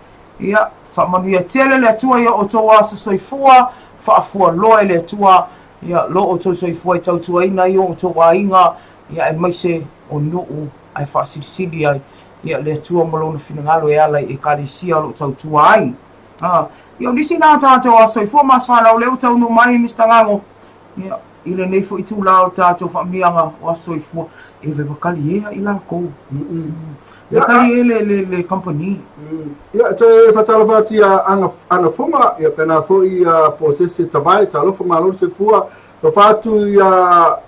ia whamanuia tele le atua ia o to waso soifua whaafua loe le atua ia lo o to soifua i tautua ina i o to wainga ia e maise o nuu ai whaasirisiri ai ia le tua malona finangalo e ala e karisia lo tautua ai. Ia nisi nā tātou a soifua maswala o leo tau no mai Mr. Ngango. Ia ile nei fo i tū lao tātou whaamianga o a soifua e ve wakali ea i la kou. Ia kali e le company. Ia te whatala whati ana whunga ia pena fo i posese tawai ta alofa maloro soifua so whatu ia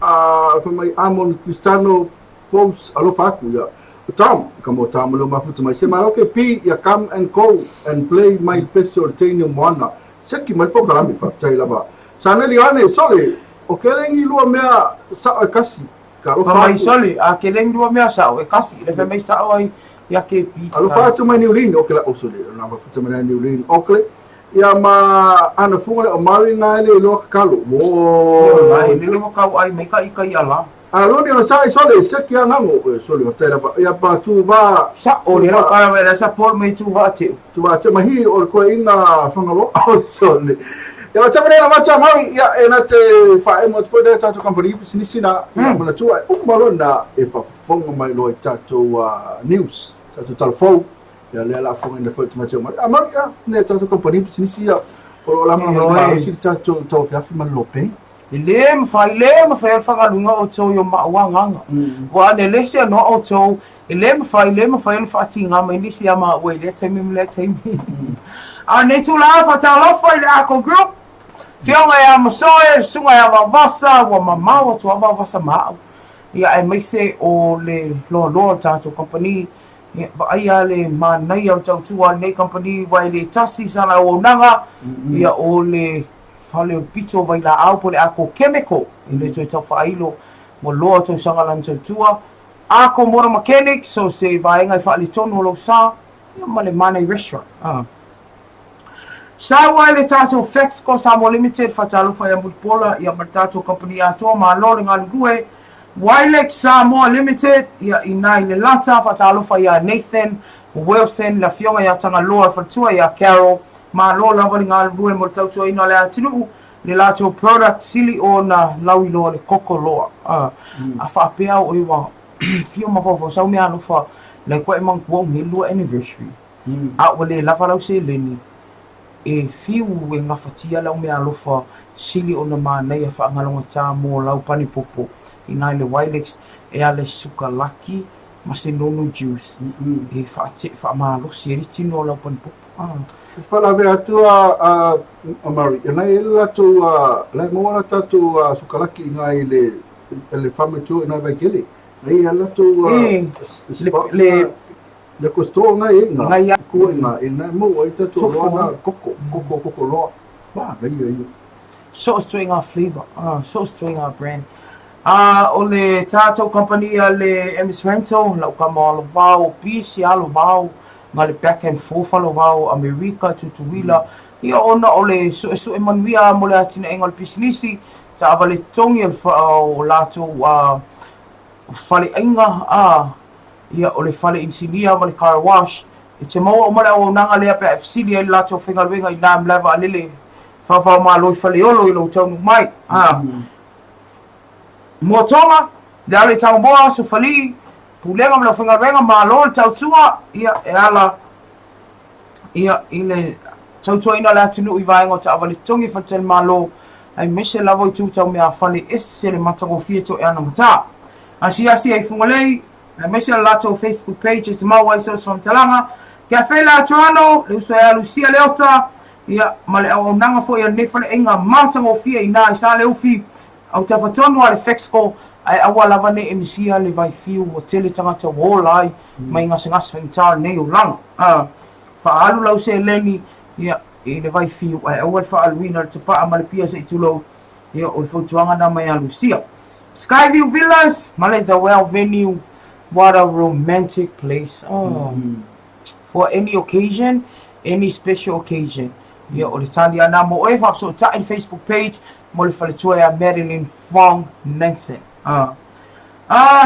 whamai Amon Cristano Pose alofa aku ia. Tom, kamo tamo lo mafuta mai se maroke pi ya come and go and play my best ortainio moana. Seki mai poka rami whaftai lava. Sana liane sole, o kelengi lua mea sao e kasi. Whamai sole, a kelengi lua mea sao e kasi. Le whamai sao ai ia ke pi. Alo whatu mai niulini, o kela osole, na mafuta mai niulini. Okle, ia ma ana funga o mari ngai le loa kakalo. Wow. Le loa kau ai mai ka ika i ala. Aloni ona sai sole seki anango sole whaftai lava. Ia pa tu va... Sa o le rau kara wera sa por mei tu va te. Tu va te mahi o koe inga whangalo o sole. Ia tamane na mata mai ia e na te whae mo te whae tātou company nisi na mana tua e umarona e whafonga mai loe tātou news, tātou talafou. Ia lea la fonga ina whae te mateo mai. Amari ia, ne tātou company nisi ia o la mana mai siri tātou tau whiawhi man lope. Le mawhai whakalunga o tō i o maawanganga. Wa ne lese no o tō, le mawhai le whaatinga mai nisi a maa ue, le taimi. A ne tu la whatalofa i le ako group. Whionga ia masoe, sunga ia wawasa, wa mamau o tu wawasa maau. ia e maise o le loa tātou company ia vaaia le manai au tautua nei company wai le tasi sana o nanga ia o le fale o pito vai la au po le ako chemical i le toi tau whailo mo loa tau sanga lan tautua ako mora mechanic so se vaenga i whaali tonu lo sa ia ma le manai restaurant sa wai le tātou Fexco Samoa Limited whatalofa ia mulpola ia ma tātou company atua ma lo le ngalue Wilex Samoa Limited ia inai le lata whatalofa ia Nathan Wilson la fionga ia tanga loa fatua ia Carol ma lo lava le ngalue mo tautua ina le atinu le lato product sili o na lawi loa le koko loa a whapea o iwa fio mawawao sau mea alofa le koe mangkua me lua anniversary a wale lava lau se leni e fiu e ngafatia lau mea alofa sili o na manei a whaangalonga tā mo lau pani popo inai le Wilex e ale suka laki ma se nono juice e whaamalosi e ritino lau pani popo Fala ve atua Mari, nai ela tu la moana tatu sukalaki ngai le fame tu nai vai kele. Nai ela tu le costo ngai ngai ku ngai nai mo ai tatu loa koko loa. Ba nai so string our flavor so string our brand o le tato company le MS Rental la kama lo vao pisi alo vao ma le back and forth alo vao America tutuila ia ona o le so e manuia mo le atina engol businessi ta avale tongi o lato fale inga ia o le fale insinia ma le car wash e te mau o mara o nanga lea pe FCD e lato whengalwenga i nam leva alele whawhau maa loi whale olo i lo taunu mai mua tonga le ale tau moa so whali pulenga mla whengalwenga maa loi tau tua ia e ala ia i le tau tua ina le atunu i vaenga ta avale tongi whatel maa lo ai mese lavo i tu tau mea whale ese le matango fieto e ana mata asi ai fungalei ai mese la lato Facebook page e te maua iso som talanga kia whela atuano le uso e Lucia Leota ia male au nanga fo ia nefale inga matango fia ina i sa le ufi au te whatonu ale Fexco ai awa lava ne emisia le vai fiu o tele tangata wolai mai ngase ngase whaintal nei o langa whaalu lau se leni ia i le vai fiu ai awa whaaluina te paa male pia se itulo ia o le fautuanga na mai a Lucia Skyview Villas male the well venue what a romantic place for any occasion any special occasion ia o le tali ana mo e fa so ta in Facebook page mo le faletua ya Marilyn Fong Nansen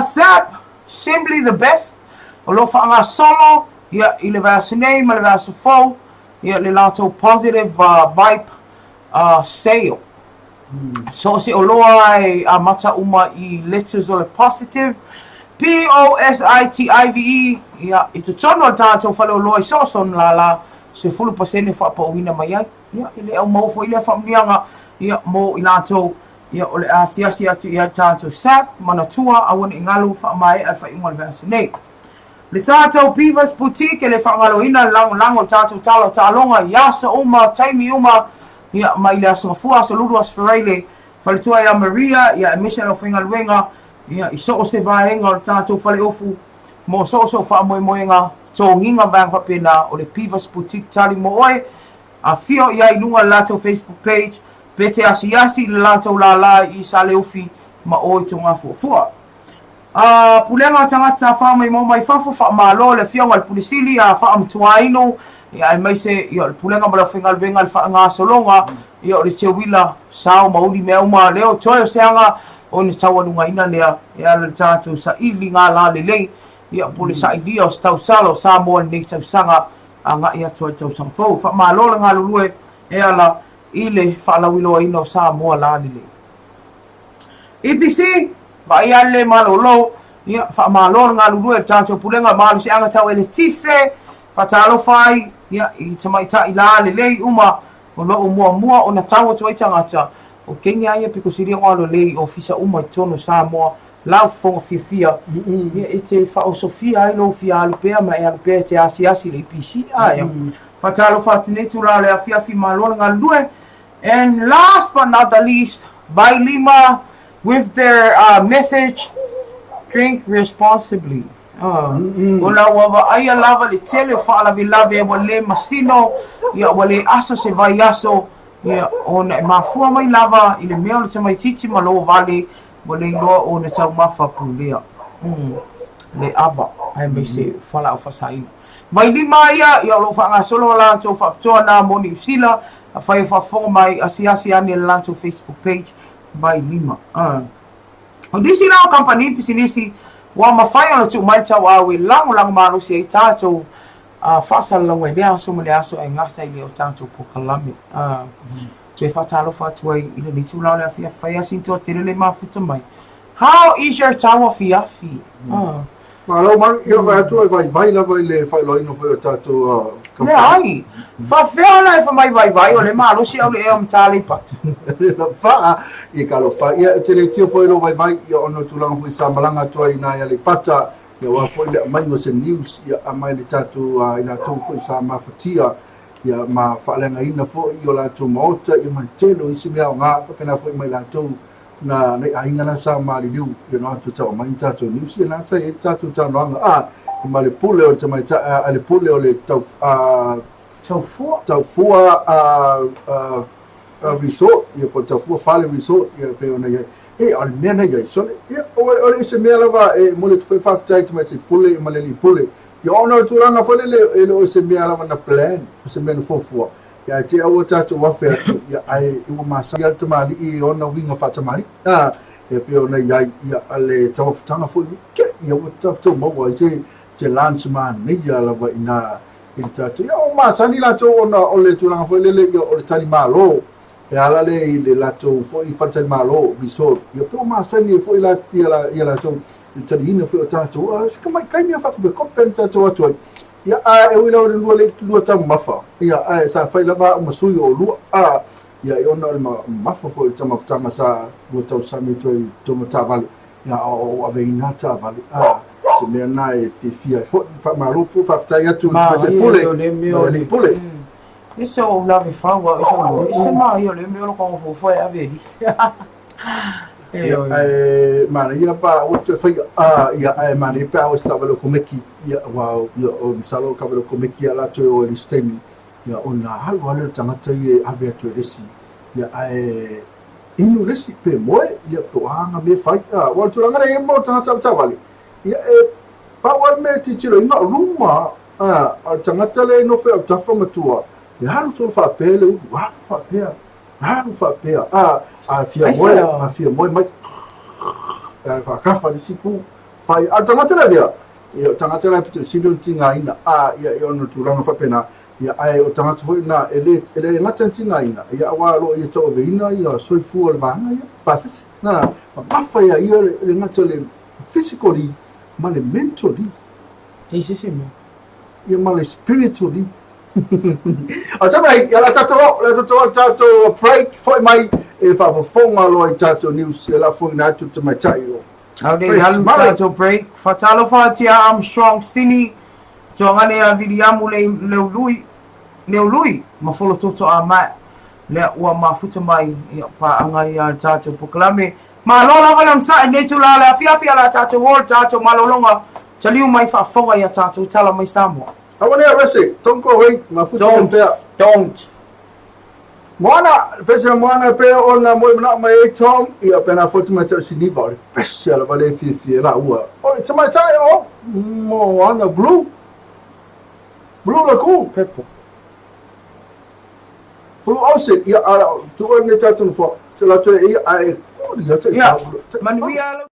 Sap simply the best o lo fa nga solo ia i le va sinei ma le va so fo ia le lato positive vibe sale so se o loa ai a mata uma i letters o le positive POSITIVE ia i tu tono al tātou whale o loa i soson la se fulu pasene whapauina mai ai ia i le au maufo i le whamnianga ia mo i lātou ia o le asiasi atu i tātou sap manatua awana i ngalu whaamae al whainga le vasa nei le tātou Pivas Boutique e le whaangalo ina lango tātou talo tālonga iasa uma taimi uma ia mai le asangafua sa lulu asfereile whaletua ia Maria ia emission o whainga luenga ia i so o se vaenga o tātou whale ofu mo so whaamoemoenga tō nginga bang whapena o le Pivas Boutique tali mo oe a fio ia i lunga lato Facebook page pete asiasi le lato la i sa le ofi ma oe tō ngā fuafua pulenga tangata whaamai mo mai whafo whaamalo le fionga le pulisili a whaamtuaino ia e maise ia le pulenga mala whengalwenga le whaanga solonga ia o le te wila sao mauli mea uma leo toi o seanga o ni tawanunga ina lea ia le tātou sa ili ngā la le lei ia pole sa ilia o stau salo sa moa nei tau sanga a ngā ia tua tau sanga fau whaamalo le ngā lulue e ala ile whaalawilo ino sa moa la le lei EPC ba ia le malolo ia whaamalo le ngā lulue tātou pulenga malu se anga tau ele tise whatalo fai ia i tamaita i la le lei uma o loo mua o na tawa tua i tangata o kengi aia piko siria ngalo lei ofisa uma i tono Samoa lau fonga fia ia e te whao Sofia ai lo fia alupea ma e alupea te asi le IPC aia whatalo whatinetu la le afiafi malona ngā lue and last but not the least by Lima with their message Drink responsibly. Ola wa ai lava le tele fa la vilave wale masino ia wale asa se vai aso ia ona mafua mai lava ile mea le mai titi malo vale wale loa ona tau mafa pulia. Le aba ai me se fala o fasai. Mai lima ia lo fa solo la to fa to na moni sila fa fa fo mai asiasi ani la to Facebook page mai lima. O disi na company pisinisi wa mafai ona tu mai tau awe lang maru si tato fasal la we dia so mele aso ai ngasa ile o tanto po kalame tu fa talo fa tu ai ile ni tu la la fia fa ya sinto tele mafuta mai. How is your tawa fiafi? Malo mar ia vai tu vai la vai le fai lo ino foi o tato Ne ai. Fa fea na fa mai vai o le maru si au le e tali pat. Fa e kalo fa ia tele tio foi lo vai ia ono tu lang foi sambalanga tu ai na ia le pata ia wa foi le mai no se news ia mai le tato ina tu foi sa mafatia ia ma fa lenga ina foi io la tu mota ia mai telo isi mea nga fa pena foi mai la tu na nei ainga na sa mali liu ia no tu tau mai tato news ia na sa ia tato tau noanga ma le pule o te mai le pule o le tau fua resort ia po tau fua fale resort ia pe ona ia al mena ia so ia o se mea lava mo le foi fa tai te mai te pule ma le pule ia ona tu ranga fole le o se mea lava na plan o se mena fofua ia te au tatu wa fe ia ai u ma sa ia te mali i ona winga fa te mali ia pe ona ia ale tau tanga fo ia o tatu mo wa te lunch man ni ia lava ina il tatu ia o ma sa ni la to ona o le tu ranga fole le ia o le tali malo e ala le lato fo I falta il malo resort io pe ma sa ni fo ia la to tali ina fo tatu come kai mi fa be compenta to atu ia e wila le lua ta mafa ia sa fa lava o masui o lua ia ona le mafa fo ta maftanga sa lua ta sami to mata vale ia o aveina ta vale se me na e fia fo fa malo fa fa ia tu le pule Isso o lave fangua isso ma io le mio con fo e vedi mana ia pa o te fai ia mana pa o stava lo komeki ia wa o salo ka lo komeki ala to o listeni ia ona halo tangata ia ave to resi ia inu resi pe moe ia to anga me fai wa tu ranga ia mo tangata tawali ia pa wa me ti tiro ina ruma tangata le no fe ta from tua ia halo to fa pele wa fa pea fia moi mai fa kafa di siku fai tangata la dia ia tangata la pitu sido tinga ina ia no tu ranga fa pena ia ai o tangata foi na ele ngata tinga ina ia wa lo ia to veina ia soi fu al bana ia passes na fa ia le ngata le physically ma le mentally ia ma le spiritually Atamai, la tato break foi mai e fa fonga lo tato news la fonga tu mai taio. How they tato break fatalo fatia Armstrong sini to ngane a vidiamu le lui ma folo toto a mai le ua mafuta mai pa anga ia tato poklame ma lo la va sa ne tu la fia la tato wol tato malolonga taliu mai fa fonga ia tato tala mai Samoa. I want to arrest Tonko wait, don't. Moana, pesa moana pe ona mo na mai Tom ia pena foto mai tau siniva. Pesa la vale fi la ua. O te mai tai o mo ana blue. Blue la cool pepper. Blue outset ia ara tu ne tatu fo. Te la tu ia ai cool ia te. Yeah. Man we are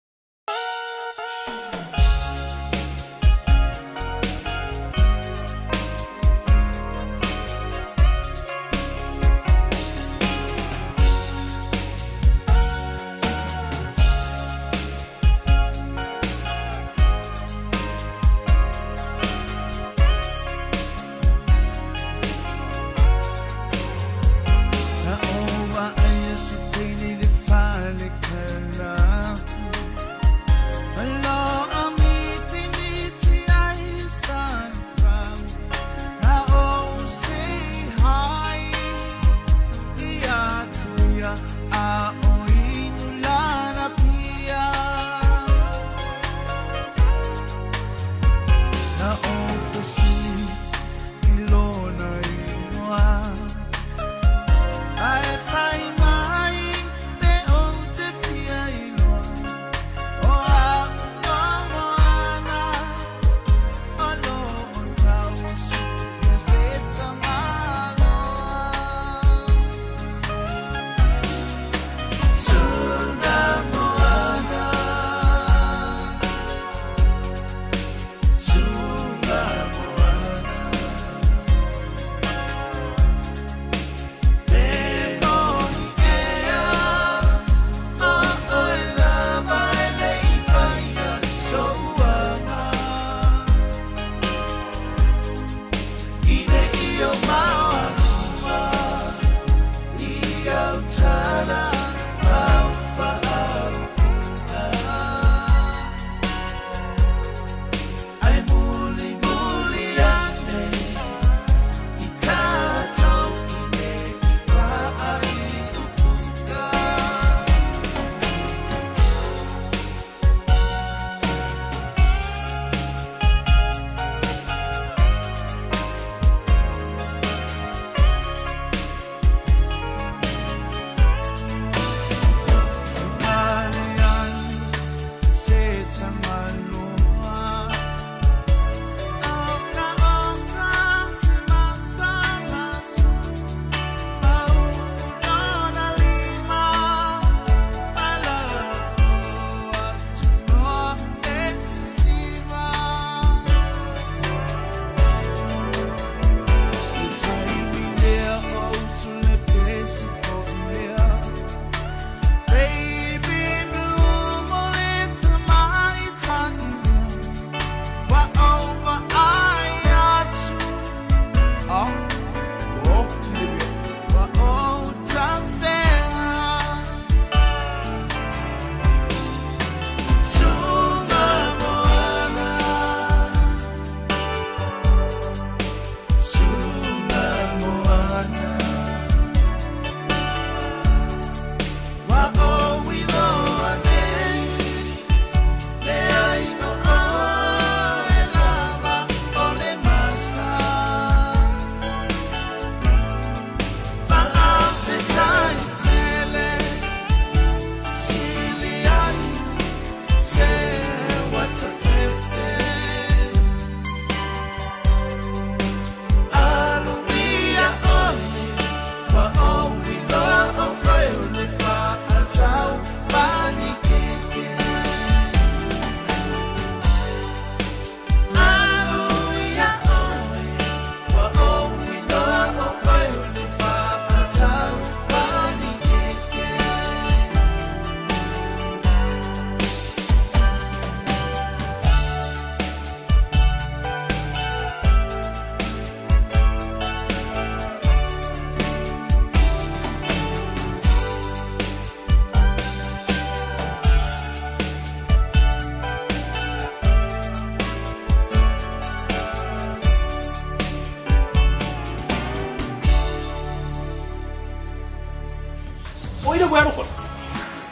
le bueno ko.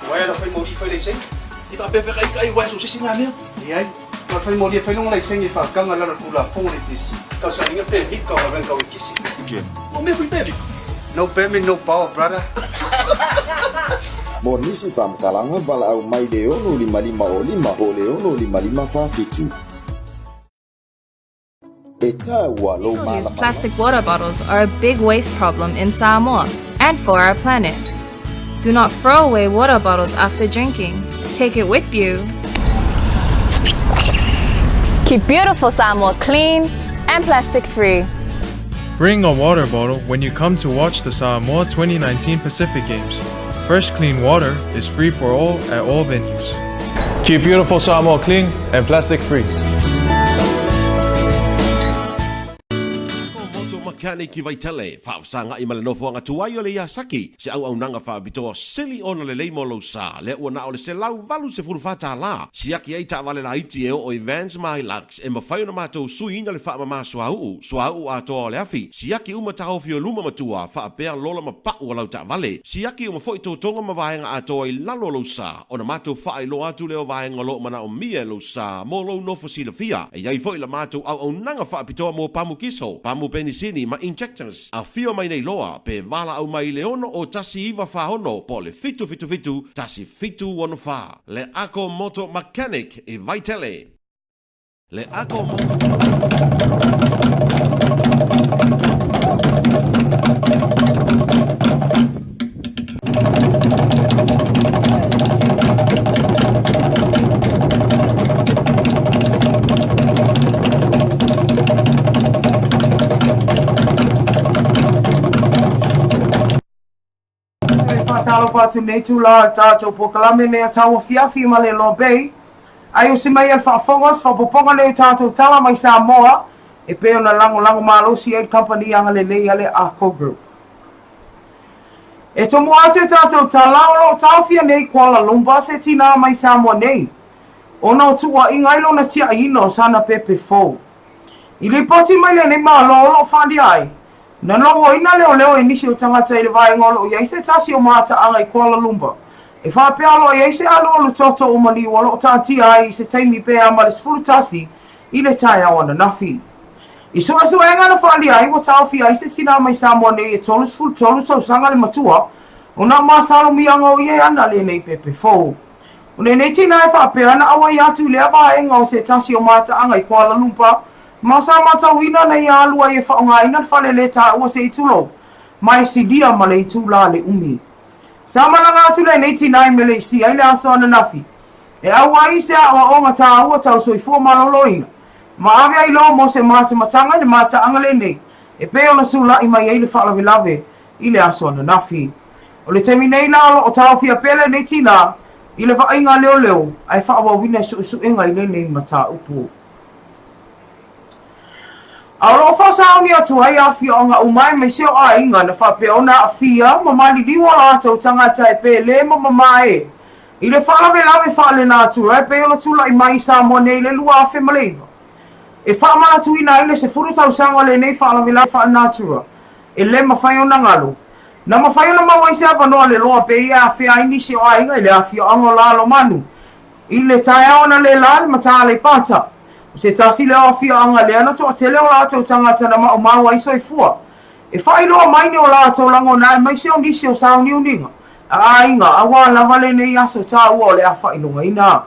Wai la fai mo di fai le sing. I fa pe kai wa so sisi nga me. Ai. Ka fai mo di fai long lai sing I fa kanga la kula fong le tisi. Ka sa inga pe hik ka wa ka kisi. O me fui pe. No payment, no power, brother. Monisi famtalanga vala au mai leo no lima o lima o leo no lima fafitu. Single-use plastic water bottles are a big waste problem in Samoa and for our planet. Do not throw away water bottles after drinking. Take it with you. Keep beautiful Samoa clean and plastic-free. Bring a water bottle when you come to watch the Samoa 2019 Pacific Games. Fresh clean water is free for all at all venues. Keep beautiful Samoa clean and plastic-free. Mechanic vai tele fa sanga I malano fo nga tuai ole ya saki se au nanga fa bito sili ona le leimo lo sa le ona ole se lau valu se furu fata la si aki ai ta vale na iti o events mai lax e mafai na mato sui ina le fa mama swau a to le afi si aki uma ta ofio luma matua fa pe lola ma pa wala ta vale si aki uma foi to tonga ma vai nga ato I lalo lo sa ona mato fa I lo atu le vai nga lo mana o mie lo sa mo lo no fosilafia e ai foi la mato au nanga fa bito mo pamu kiso pamu penisini ma injectors a fio mai nei loa pe vala au mai leono o tasi iwa whahono po le fitu tasi fitu wano wha. Le Ako Moto Mechanic I Vaitele. Le Ako Moto Talo fatu nei tula tato po kalame nei tawa fiafi ma le lo bay ai o simai al fa fongos fa poponga nei tato tala mai Samoa e pe ona lango malo si ai company anga le nei ale Ako Group e tomo ate tato tala o tawfia nei Kuala Lumpur se tina mai Samoa nei ona o tua inga ilo na tia ino sana pepe fo I le poti mai le nei malo lo fandi ai na no ina leo e nisi o tangata I le vai ngolo ia se tasi o mata anga I Kuala Lumpur e fa pe alo ia se alo lo toto o mali o lo tati ai se taimi pe ama le sfulu tasi I le tai awana nafi I so enga na fali ai o taufi ai se sina mai Samoa nei e tolu sfulu tau sanga le matua o na masalo mi anga o ia ana le nei pepe fo o nei tina e fa pe ana awa ia tu le ava enga o se tasi o mata anga I Kuala Lumpur Masa mata wina na ia alua e whaonga ina whale le ta ua se itulo. Mai si dia ma le itula le umi. Sa mana ngā tula nei tinai me le isi ai le aso ana nafi. E aua I se awa o ngata ua tau soi fua maloloina. Ma ave ai lo mo se mata matanga le mata angale nei. E pe o na sula I mai ai le whalawe lave I le aso ana nafi. O le temi nei la o tau fia pele nei tina I le whainga leo ai whaawa wina su inga I le nei mata upu. Alo fasa ni atu ai afi o nga umai me seo a inga na fa pe ona afia mamali liwa ato tangata e pe le mamae I le whalawe lawe whale na atu e pe ona tula I mai Samoa nei le lua afe maleiva e whaamana tu ina ile se furu tau sanga le nei whalawe lawe whale na atu e le mawhai ona ngalo na mawhai ona mawai se awanoa le loa pe ia afi ai ni seo a inga I le afi o ango lalo manu I le tae ona le lale mata le pata se tasi le ofia anga le ana to tele o lato tangata na mau ai soifua e fai lo mai ne o lato lango na mai se on disi o sa ni uninga a inga awa la vale ne ya so ta o le afa ino ina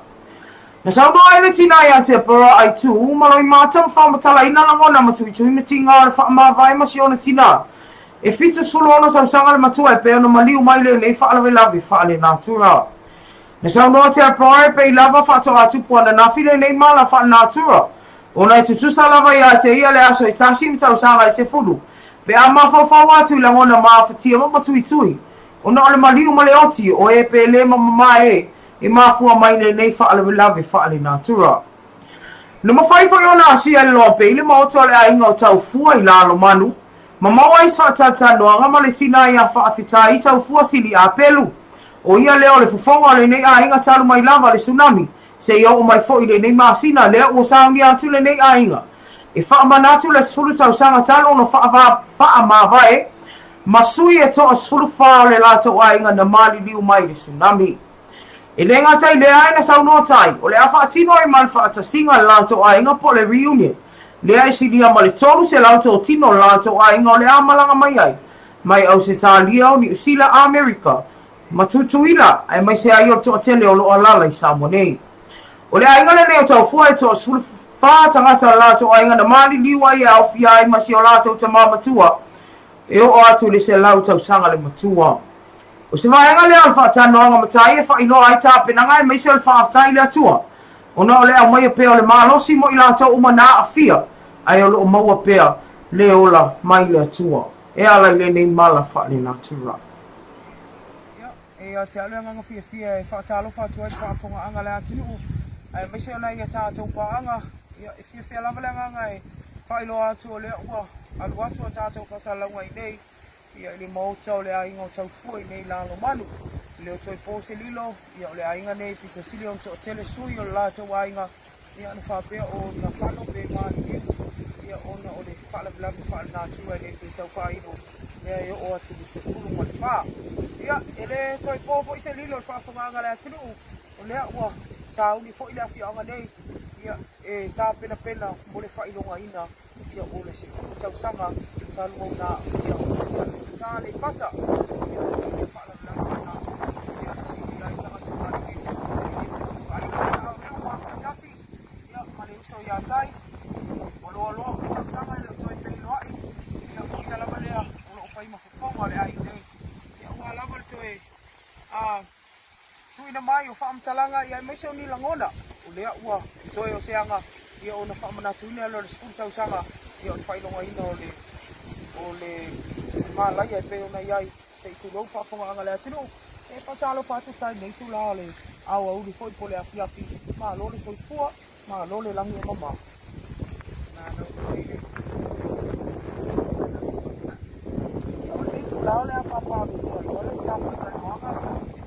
na sa do ai le tina ya te para ai tu malo I mata fa matala ina lango na matu tu ina tinga fa ma vai ma si ona tina e fitu sulu ona sa sanga le matu e pe ona maliu mai le ne fa la lavi fa le natura Na sa no te apoi pe lava fa to atu po na nafile nei mala fa natura. Ona tu sa lava ya te ia le aso itasi mta usanga se fulu. Pe ama fa watu la ngona ma fatia ma tu itui. Ona ole maliu male oti o e pe le mama e ma fu mai nei fa ale lava fa ale natura. No ma fai fo ona si ale lo pe le mo to le ainga o tau fu I la lo manu. Mama wai sa tata no nga male sina ya fa afita I tau fu sili a pelu. O ia leo le fufonga le nei a inga talu mai lava le tsunami. Se ia o mai fo I le nei masina leo o saungi atu le nei a inga. E wha manatu le sfuru tau sanga talo no wha ma vae. masui e toa sulu wha le lato a inga na mali liu mai le tsunami. E le ngasai le aina saunoa tai, o le afa atino e malfa atasinga le lato a inga po le reunion. Le ai silia ma le tolu se lauto o tino le lato a inga o le amalanga mai ai. Mai au se talia o ni usila Amerika. Matutuila, ai mai se ai o toa tele o lo alala i Samonei. O le ainga le neo tau fua e toa sulu wha tangata le lato a inga na mali liu ai au fia ai masi o lato te mamatua. E o atu le se lau tau sanga le matua. O se vaenga le alfa tano anga matai e wha ino ai tape nanga e mai se alfa aftai le atua. O na o le au mai a peo le malosi mo i la tau umana a fia. Ai o lo o maua pea le ola mai le atua. E ala le nei mala wha le natura. E a te alua nganga fia fia e wha talo wha tua e wha fonga anga le atinu. Ai mai se ona i a tātou pa anga. E fia fia lama le nganga e wha ilo atu o le ua. Alu atu o tātou whasalangu ai nei. Ia le mautau le ainga o tau fua i nei lalo manu. Le o toi pose lilo, ia o le ainga nei pita sili o to tele sui o le lātou ainga. Ia anu whapea o na whano pe mani niu. Ia ona o le whala bilamu whala nātua nei te tau whaino. Ia e o atu li se kuru ma le wha. Ia e le toi pofo i se lilo le whawhanganga le atinu. O lea ua sauni fo i le afi anga nei. Ia e tā pena pena mo le whailonga ina. Ia o le se kuru tau sanga. Sa lungo na ia o tā le pata. Ia o le whala bilamu na. Ia si ia i tanga tanga ni. Ai na o leo ma whakatasi. Ia ma le uso ia tai. O loa loa whi tau sanga le o toi whai loai. Ia o ia lama lea o lo whai mafufonga le ai nei. Ia ua lama le toi tuina mai o whaamtalanga ia mai se o ni langona. O lea ua toi o seanga. Ia o na whaamanatuina lo le skulu tau sanga. Ia o le whailonga ina o le malai ai pe ona iai te i tūrou whaafonga anga le atinu. E whatalo whatu tai nei tū la le au au li foi po le afi afi. Ma lo le soi fua, ma lo le langi o mama. Nā nau leile. Ia o le tū la le a papa o le tapu kai wanga.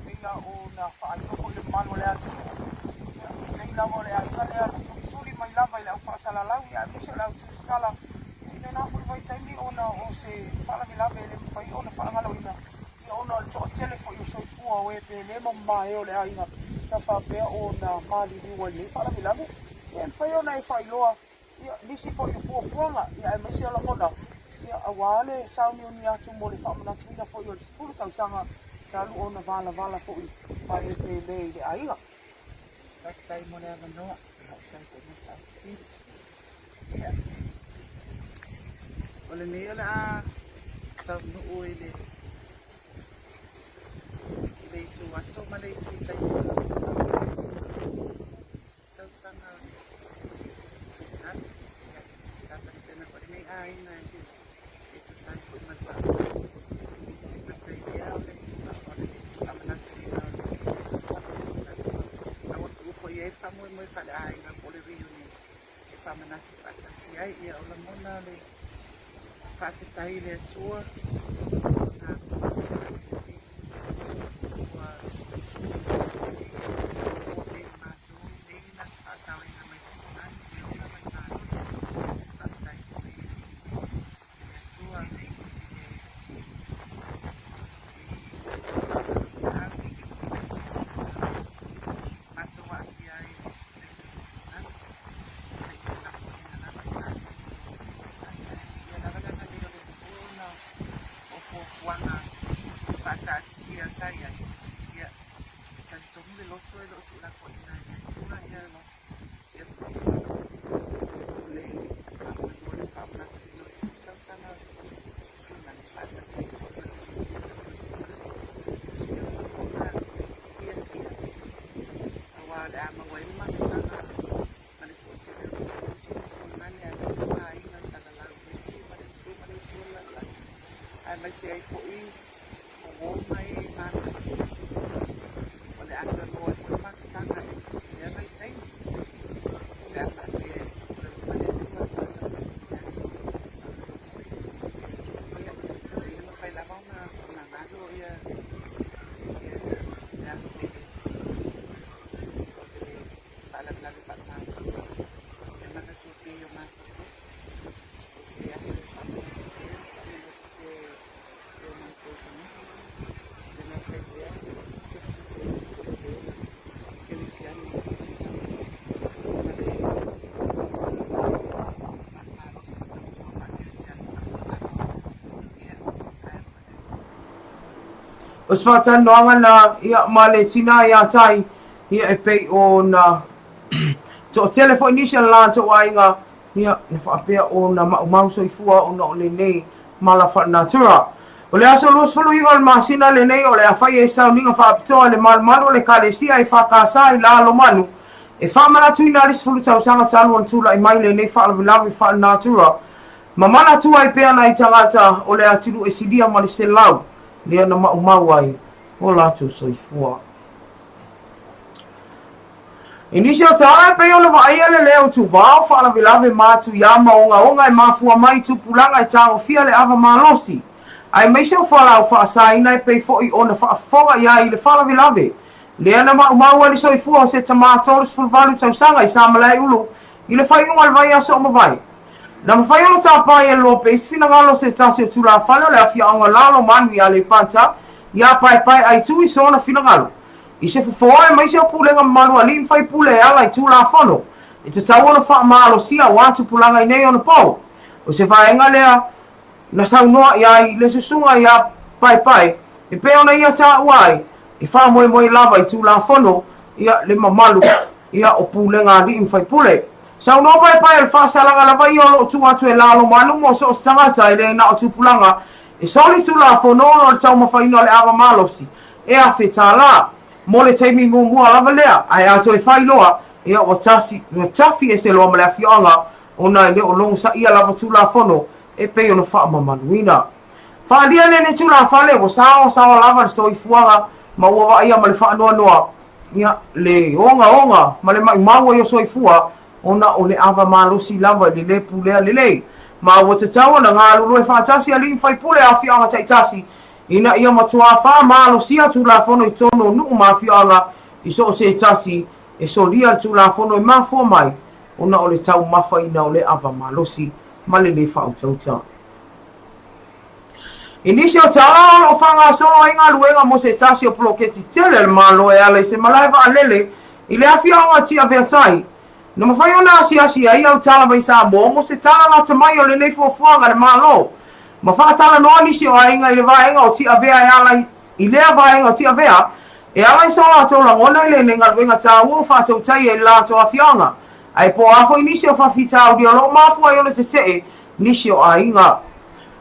Ia o na whaino po le manu le atinu. Ia lava le ainga le atu turi mai lava i le au whaasala lau. Ia misa le au tūskala. Ina nā fui vai taimi ona o se whalami lawe le mwhai ona whaangalo ina. Ia ona le toa tele fo i o soi fua o e pe le mamma e o le ainga. Sa whapea o na mali riwa le whalami lawe. Ia mwhai ona e whai loa. Ia nisi fo i o fua fuanga. Ia e mesi ala mona. Ia awale sauni o ni atu mo le whaamana tuina fo i o le sifuru tau sanga. Sa lu ona vala fo i mai e pe le i le ainga. Takitai mo le avanoa. Takitai te mo tau si. Ia. O le nea la a tau nuu i le itu aso ma le itu i tai tau sanga sunan ia tapa ni pena kore nei a ina itu sai koi manfa ina tai ia o le amanatu ina o le sapa sunan a watu upo ia e famu e moi fale a ina po le riuni e famanatu patasi ai ia o la mona le whaaketai le atua nā mai se ai foi o mai masa o le ato no foi mais tanga e vai sei já fazer o le tua fata isso e não vai lavar na nada ia já sei para na de fatar é na que eu mais se assim o se whaatanoanga na ia male tina ia tai ia e pei o na to telefone initial la to wainga ia na whaapea o na mau soifua o na o le nei mala whaanatura. O le aso lus fulu inga o masina le nei o le awhai e sauninga whaapitoa le malu le kalesia e whakasa i la alo manu e whamana tuina alis fulu tausanga tanu an tula i mai le nei whaalavilavi whaanatura. Ma mana tua i pea na i tangata o le atiru e sidia ma le selau lea na mau ai o latu soifua. Inisio tala e pea o le vaia le leo tu vao whaalavilavi matu ia maonga e mafua mai tu pulanga e tango fia le ava malosi. Ai meise o whalau whaasaina e pei fo i ona whaafonga ia i le whaalavilavi. Lea na mau ai soifua o se tamato le sfulvalu tausanga i samalai ulu i le whaiunga le vai aso o mawai. Na mawhai ono tāpai e lope isi fina ngalo se tasi o tula whano le awhia onga lalo manu i ale panta ia pai ai tui sona fina ngalo. I se fufoa e maise o pulenga manu a lim whai pule e ala i tula whano. E te tau ono wha maalo sia watu pulanga i nei ono pau. O se whaenga lea na saunoa ia i le susunga ia pai e pe ona ia tā uai e wha moe lava i tula whano ia le mamalu ia o pulenga lim whai pule. Sau no pai el whaasalanga la vai o tu atu e lalo manu mo so tangata ele na o tupulanga e soli tu la fono o tau mawhaino le ava malosi e a whetala mo le teimi mua lava lea ai ato e whailoa e o tafi e se loa male a fionga o na le o longu sa ia lava tu la fono e pei ono wha mamanuina. Whaadia ne tu la whale o sao lava le stoi fuanga ma ua wa ia male wha noa ia le onga male mai maua i o soi fua ona o le ava malosi lava le pulea le ma o te tau na ngā lulu e whaatasi a li whai pule a whianga taitasi ina ia matua wha malosi a tu la fono i tono nuu ma whianga i so se tasi e so lia tu la fono i mafua mai ona o le tau mafa ina o le ava malosi ma le whautauta. Inisio tala o whanga solo i ngā luenga mo se tasi o ploketi tele le malo e ala i se malaiva a lele i le a whianga tia veatai. Na mawhai ona asi ai au tala mai sa mo se tala la tamai o le nei fuafuanga le malo. Ma whaasala noa nisi o ainga i le vaenga o tia vea e ala i lea vaenga o tia vea e ala i sola tau la ngona i le nenga luenga tā ua whaatau tai e la toa whianga. Ai po afo i nisi o whawhita au dio lo mafua i ona te te nisi o ainga.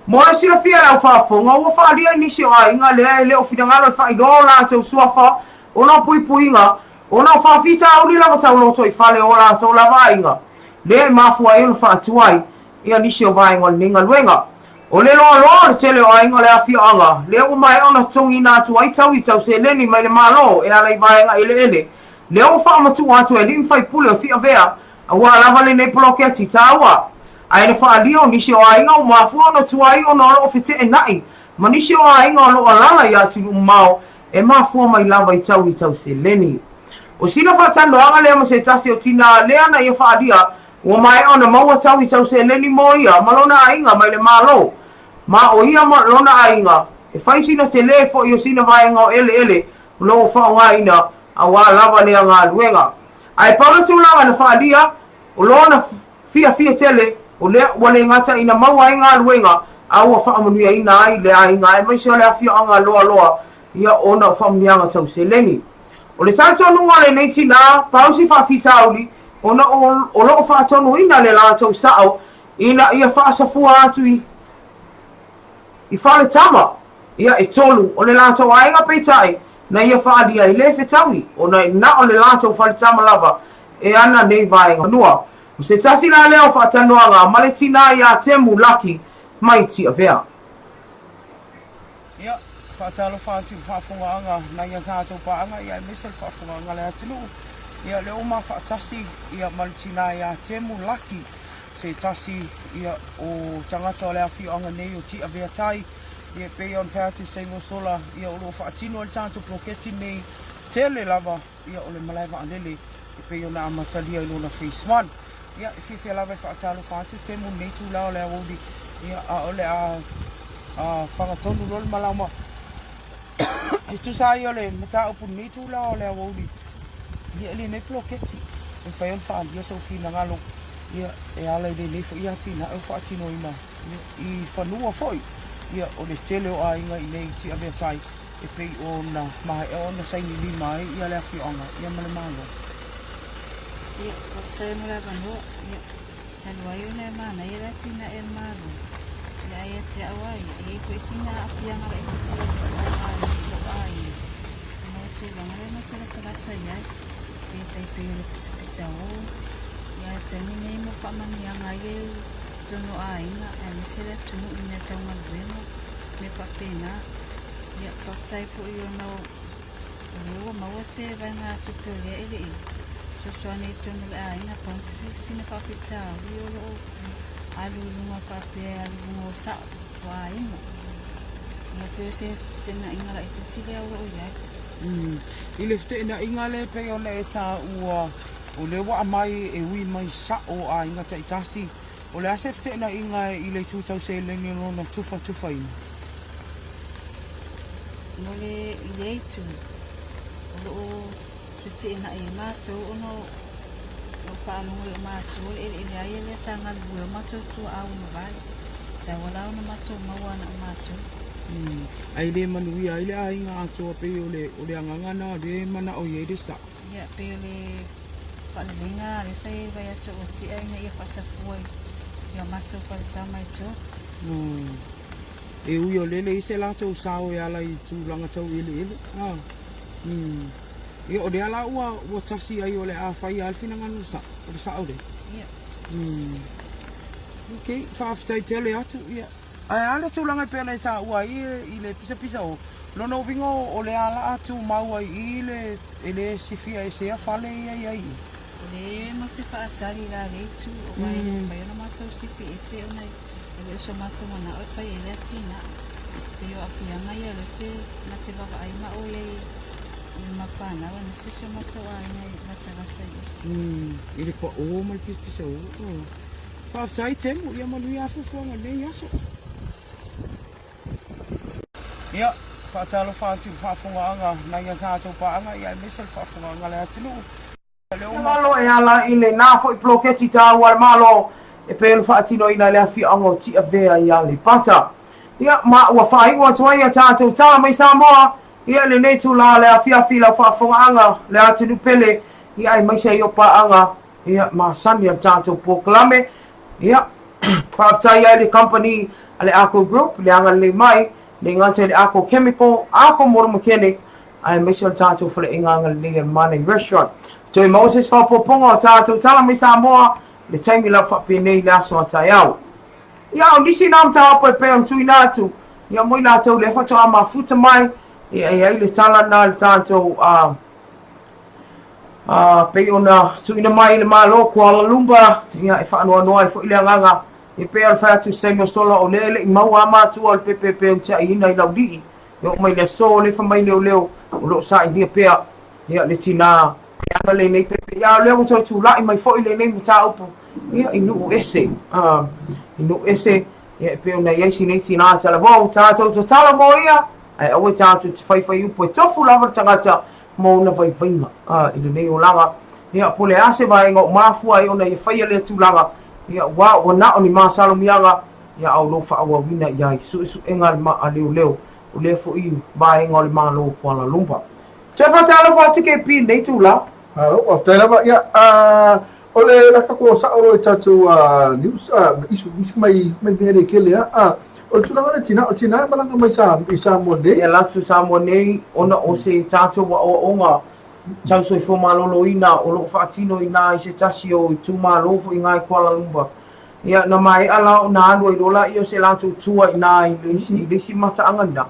Mo le sila fia lau whaafonga ua whaalia i nisi o ainga lea e leo whidangalo e whai do la tau suafa o na puipuinga ona whawhita au ni lava tau loto i whale o la tau la vainga. Le mafua e ono whaatuai ia nisi o vainga ninga luenga. O le loa le tele o ainga le awhia anga. Le o mai ona tongi nā tu ai tau se leni mai le malo e ala i vainga ele. Le o whaamatu atu e lim whai pule o tia vea a wā lava le nei poloke ati tāua. Ai ne whaalio nisi o ainga o mafua ona tuai o noro o white e nai. Ma nisi o ainga o loa lala i atu umao e mafua mai lava i tau se leni. O sila whaatando anga lea ma se tasi o tina lea na ia whaadia o mai ona maua tau i tau se leni mo ia malona ainga mai le malo. Ma o ia malona ainga e whaisina se le fo i o sina vaenga o ele lo whaonga ina a wā lava lea ngā luenga. Ai paula tūlanga na whaadia o lona fia tele o lea wale ngata ina maua ai ngā luenga a ua whaamunia ina ai le ainga e maise o lea fia anga loa ia ona whaamunianga tau se leni. O le tātonu ngale nei tina, pausi whawhitauli, ona o loo whaatonu ina le lātou sao, ina ia whaasafua atu i whale tama, ia e tolu, o le lātou ainga peitai, na ia whaadia i le whetawi, ona na o le lātou whale tama lava, e ana nei vaenga nua. O se tasi la leo whaatanuanga, male tina ia temu laki, mai tia vea. Ia. Whaatalo whaatu whaafungaanga na ia tātou paanga ia mesel whaafungaanga le atinu. Ia leo ma whaatasi ia malitina ia temu laki se tasi ia o tangata o le awhioanga nei o tia veatai. Ia pei on whaatu seingo sola ia o lo whaatino le tātou ploketi nei tele lava ia o le malaiva anele. Ia pei ona amatalia ilo na phase 1. Ia whiwhia lava whaatalo whaatu temu nei tu lao le awodi. Ia a ole a whangatonu lol malauma. E tu sai ole mata upu ni tu la ole awoli ia le nei ploketi e fai on fa ia so fina ngalo ia e ala le nei ia tina e fa tino ina i fanua foi ia o le tele o ainga i nei ti ave tai e pei ona mai ona sai ni mai ia le afionga ia male malo ia ko sai mala bano ia salwayo na mana ia la tina e malo ia ia te awai e ko singa afianga la e te ai no tu ngale no tala ia e te pele pisao ia te ni mo pa mani anga ia tono ai na e misera tu ni te uma bueno me pa pena ia pa sai fu io no o ma se venga superiore ele so soane tono ai na pa sina pa pita io lo alu lunga pa pe alu no sa wa ina ia pe se tena inga la ite tile o ia ile fte na inga le pe ona e ta ua o le wa mai e wi mai sa o a inga ta itasi o le ase fte na inga i le tutau se le ni no tufa ina no le ile tu o fte na e ma to ono o pa no le ma to ele ai le sanga lu ma to tu a un vai sa wala no ma to ma wana ma to ai le manui ai le ai nga to pe o le anga na de mana o ye de sa ya pe le pa le nga le sai vai so o ti ai na ia pasa foi ya ma to pa mai to e ui o lele i se la tau sao e ala i tūlanga tau ele e o le ala ua tasi ai o le a whai alfina nganu sa o le sao le ok whaafitai tele atu ai ale tūlanga i pēle ta ua i le pisa o lono bingo o le ala atu maua i le sifia e sea fale ai le mate whaatari la le tu o mai mai ona matau sifi e se ona ele so matau mana o fai ele tina pe o afianga ia le te na te baba ai ma o le mapana wana se so matau ai nei gata ile pa o mal pisa o whaafitai temu ia manui a fufuanga le aso ia whaatalo whaatu whaafunga anga na ia tātou pa anga ia mesel whaafunga anga le atinu malo e ala ile na fo i ploketi ta wal malo e pe fa atino ina le afi ango ti avea ia le pata ia ma wa fa i wa toia ta to tala mai Samoa ia le nei tu la le afi la fa fo anga le atu pele ia ai mai se yo pa anga ia ma sani ta to proclame ia fa tai le company ale Ako Group le anga le mai le ngate le Ako Chemical Ako Motor Mechanic ai mai se ta to le inga le money restaurant Toi Moses fa poponga tātou tala mai Samoa le taimi la whape nei la so atai au. Ia o nisi nam ta apa e pe am tui nātu. Ia moi nātou le whatoa ma futa mai. Ia ai le tala nā le tātou pe ona tui na mai le malo Kuala Lumpur. Ia e whaanoa noa e fo ile anganga. E pe al whaatu Samuel Sola o le i maua mātua al pepe pe am tia ina i laudii. Ia o mai le so le whamai leo o lo sa i nia pea. Ia le tina ia le nei pepe ia le mo tu la i mai fo ile nei mata upo ia inu ese ia pe ona ia sinei tina tala bo tato to tala mo ia ai o tato fai upo tofu lava tangata mo na vai vaima ile nei o lava ia pole ase vai ngo mafu ai ona ia fai le tu lava ia wa na oni masalo mianga ia au lo fa wa wina ia su engal ma leo o le fo i vai ngo le malo Kuala Lumpur Tefa tala fa tike pi nei tu la. Of tala ba ya ole la ka ko sa o tatu news isu mai bere kele o tu na tina malanga mai sa mo nei. Ya la tu sa mo nei ona o se tatu wa o nga. Tau so fo malolo ina o lo fa tino ina i se tasio i tu malo fo inga Kuala Lumpur. Ya na mai ala na anu i rola i o se la tu tua ina i lisi mata anganda.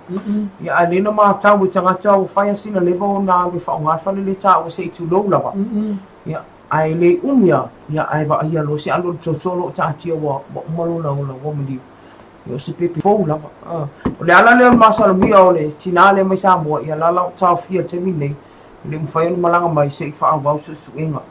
Ya ale na ma tau i tangata o whaia sina lewa na me wha o ngāwhane le tā o se i tu lau lawa. Ya ai le umia, ya ai wa ai alo se alo totolo tā tia wa umalo la o la wamali. Ya se pepe fau lawa. O le ala le masalo mia o le tina le mai Samoa, ya la lau tā fia te mine. Le mwhai malanga mai se i wha au wau su inga.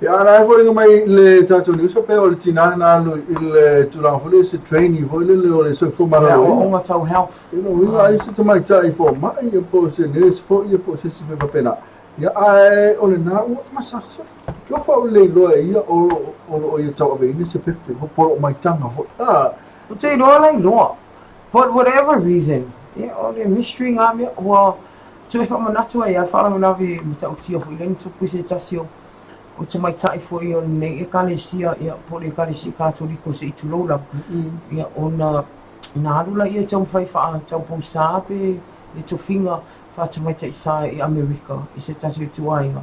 Ya na fo le mai le tatu ni so pe o le tina na lo il tu la fo le se trainee fo le so fo mara o nga tau health we ai se te mai tai fo mai e po se ne fo e po se fa pena ya ai o le na o masa so yo fo le lo e o ye tau ave ni se pe po mai tanga fo o te no lai no for whatever reason ia o le mystery ngā mea ua tue whamanatu ai whaara manawe me tau tia fo i leni tupu se tasio o te mai tai fo i o nei e kalesia ia po le kalesia katoliko se i tulola ia ona nā alula ia tau mwhai wha tau pou sā pe le tofinga wha te mai tai sā i Amerika i se tasio tuainga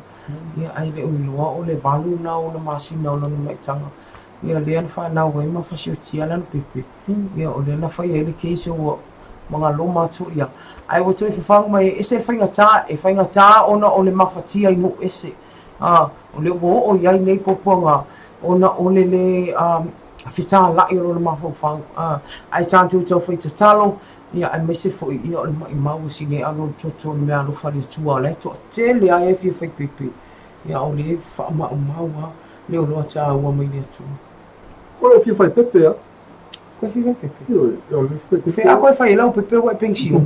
ia ai le uiloa o le valu na o na masina o na maitanga ia lea na whanau wai ma whasio tia lana pepe ia o lea na whai ele keise o mga loma atu ia ai o toi whawhanga mai ese whainga tā ona o le mawhatia ino ese o le o iai nei poponga ona o le whita lai o le mawhawhanga ai tātou tau whai te talo ia ai mese fo ia o le mai mau si ne alo toto me alo whare tua le to te le ai e whai pepe ia o le wha mau le o loa tā ua mai le atu Ko le whai pepe a? Ko whai pepe? Ia le pepe. Whai a koe whai lau pepe wai pension.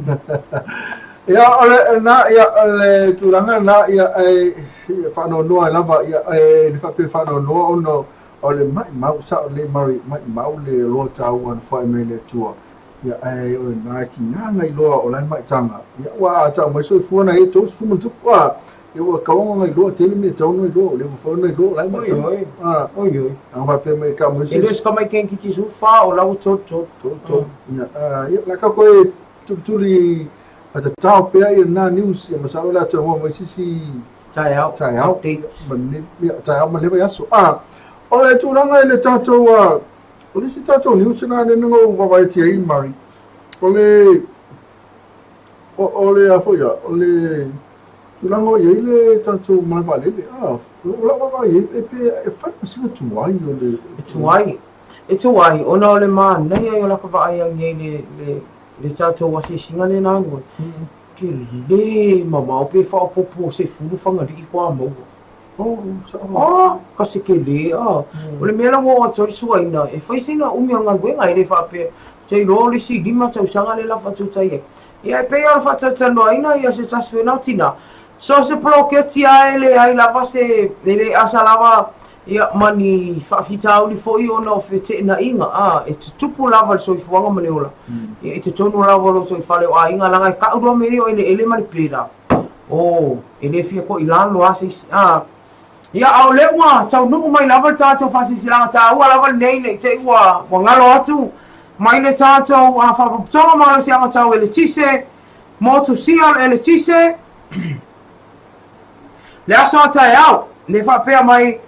Ia ole na ia ole turanga na ia ai whano noa lava ia ai le whape whano noa ono o le mai mau sa o le mari mai mau le loa tāu an whai mai le tua. Ia ai o le nai ki nganga i loa o lai mai tanga. Ia wa tau mai soi fuana e tos fuman tupa. Ia wa kaonga ngai loa tele me tau ngai loa o le whawhana i loa lai mai tanga. Oi oi. Ang whape mai ka mai soi. E leos ka mai kenki ki sufa o lau toto. Ia laka koe tuli Ata tau pea i na news ia masalo la tau mo sisi tai au man ia tai au man leva yaso o le tulanga le tatu o le si tatu news na ne ngo vai ti ai mari o le afoya o le tulanga ia le tatu man vale le o va e pe fa sina tuai o le tuai ona le man nei ai la ka vai ai le tātou wasi singa le nāngua. Ke le mamau pe whaopopo se fulu whangari i kua mau. Kasi ke le o le mea lango o atori suaina e whaisina umi anga nguenga e le whapea te roli si lima tau sanga le la whatutai e. Ia e pea ala whatatanoa ina ia se tasu e nautina. So se ploke tia ele ai lava se ele asa lava ia mani whawhitau li fo i ona o whete na inga e tutupu lava le soi fuanga mane ola ia e te tonu lava lo soi whale o a inga langa e ka urua me o ele mani plera ele fia ko ilan lo ase ia au le ua tau nungu mai lava le tātou whasisilanga tā ua lava nei nei te ua ngalo atu mai le tātou whapaputonga mara si anga tau ele tise motu sial ele tise le aso atai au le whapea mai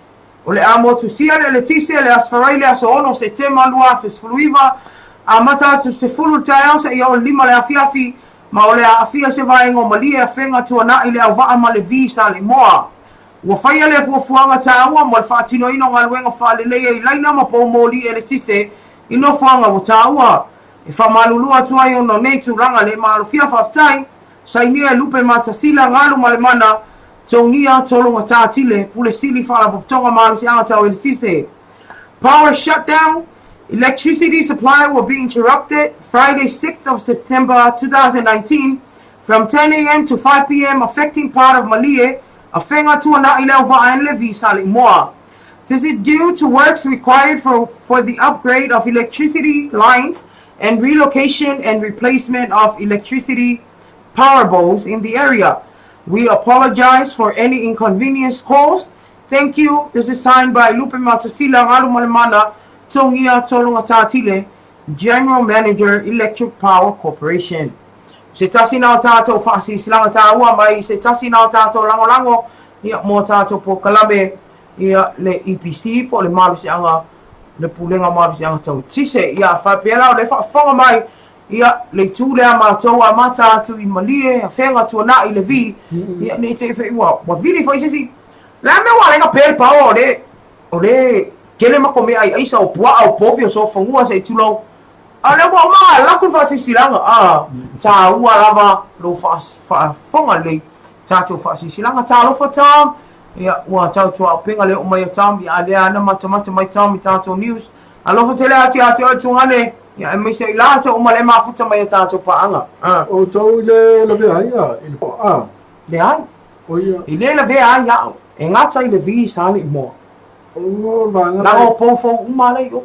o le amotu sia le tise le asfarai le aso ono se te malua fes fluiva a mata se fulu tae se ia o lima le afiafi ma o le afia se vaenga malia fenga tuana i le avaa ma le visa le moa ua whaia le fuafuanga tāua mo le whaatino ino ngā luenga whaalelea i laina ma pou moli e le tise ino fuanga o tāua e whamalulua tuai ono nei turanga le maalufia whaftai sa inia e lupe matasila ngalu ma le mana Tongia tolonga tātile pule sili whala poptonga malu si anga tau tise. Power shutdown. Electricity supply will be interrupted Friday 6th of September 2019 from 10 a.m. to 5 p.m. affecting part of Malie, Afenga tuana ilauva and Levi Sali Moa. This is due to works required for the upgrade of electricity lines and relocation and replacement of electricity power poles in the area. We apologize for any inconvenience caused. Thank you. This is signed by Lupe Matasila Malumalemana, Tongia Tolonga Tātile, General Manager, Electric Power Corporation. Se tasi nao tātou whaasi silanga tāua mai, se tasi nao tātou lango ia mō tātou po kalame, ia le EPC, po le malu si anga, le pulenga malu si anga tau. Tise, ia whapea le whafonga mai, ia le tūle a mātou a mātātu i Malie, a whenga tuana i le vi, ia nei te whi ua, wa vili whai sisi, la me wa lenga pēri pao o le, kele mako me ai aisa o pua au pofi o so whangua se tulau, a le wa maa laku wha sisilanga, tā ua lava lo whafonga le, tātou wha sisilanga, tā lofa tam, ia ua tātua penga le o mai o tam, ia lea ana matamata mai tam i tātou news, a lofa tele ati o tungane, ya e mai se ila ta uma le mafuta mai ta to paanga o to le ve ai il po le ai o ia ile le ve ai ya e ngata ile vi sali mo o va na o po fo uma le yo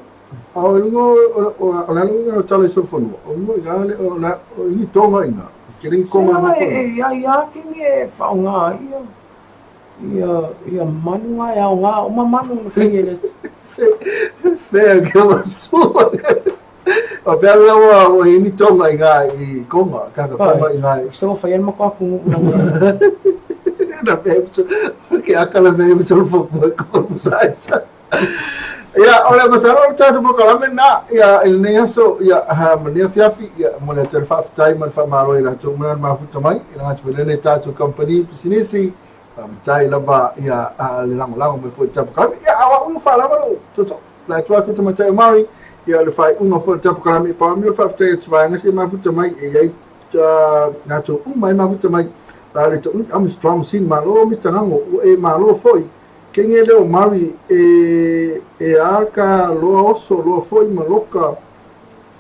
Ona lunga tala sofonu. Ono gale ona ni tonga ina. Kering koma mo. Ya kini faunga ia manua ya nga uma manu no feye. Fe kama so. O pela o ni tonga inga I koma kaka koma inga. So fayan mo ko kung na pepso. Okay, akala me so foku ko pusai. Ya, oleh masalah tatu bukalame na ya ilnia so ya mania fiafi ya mula terfa time man famaro ila cuma mafuta mai ila ngachvelene tatu company sinisi tai laba ya lang me futa bukalame ya awa fala balo toto la tuatu tamatai mari ya le fai futa bukalame pa mi fa fta tsva ngasi mafuta mai ya nato mai mafuta mai la le to am strong sin malo Mr. Ngango malo foi Kenge leo mari aka loa oso loa foi maloka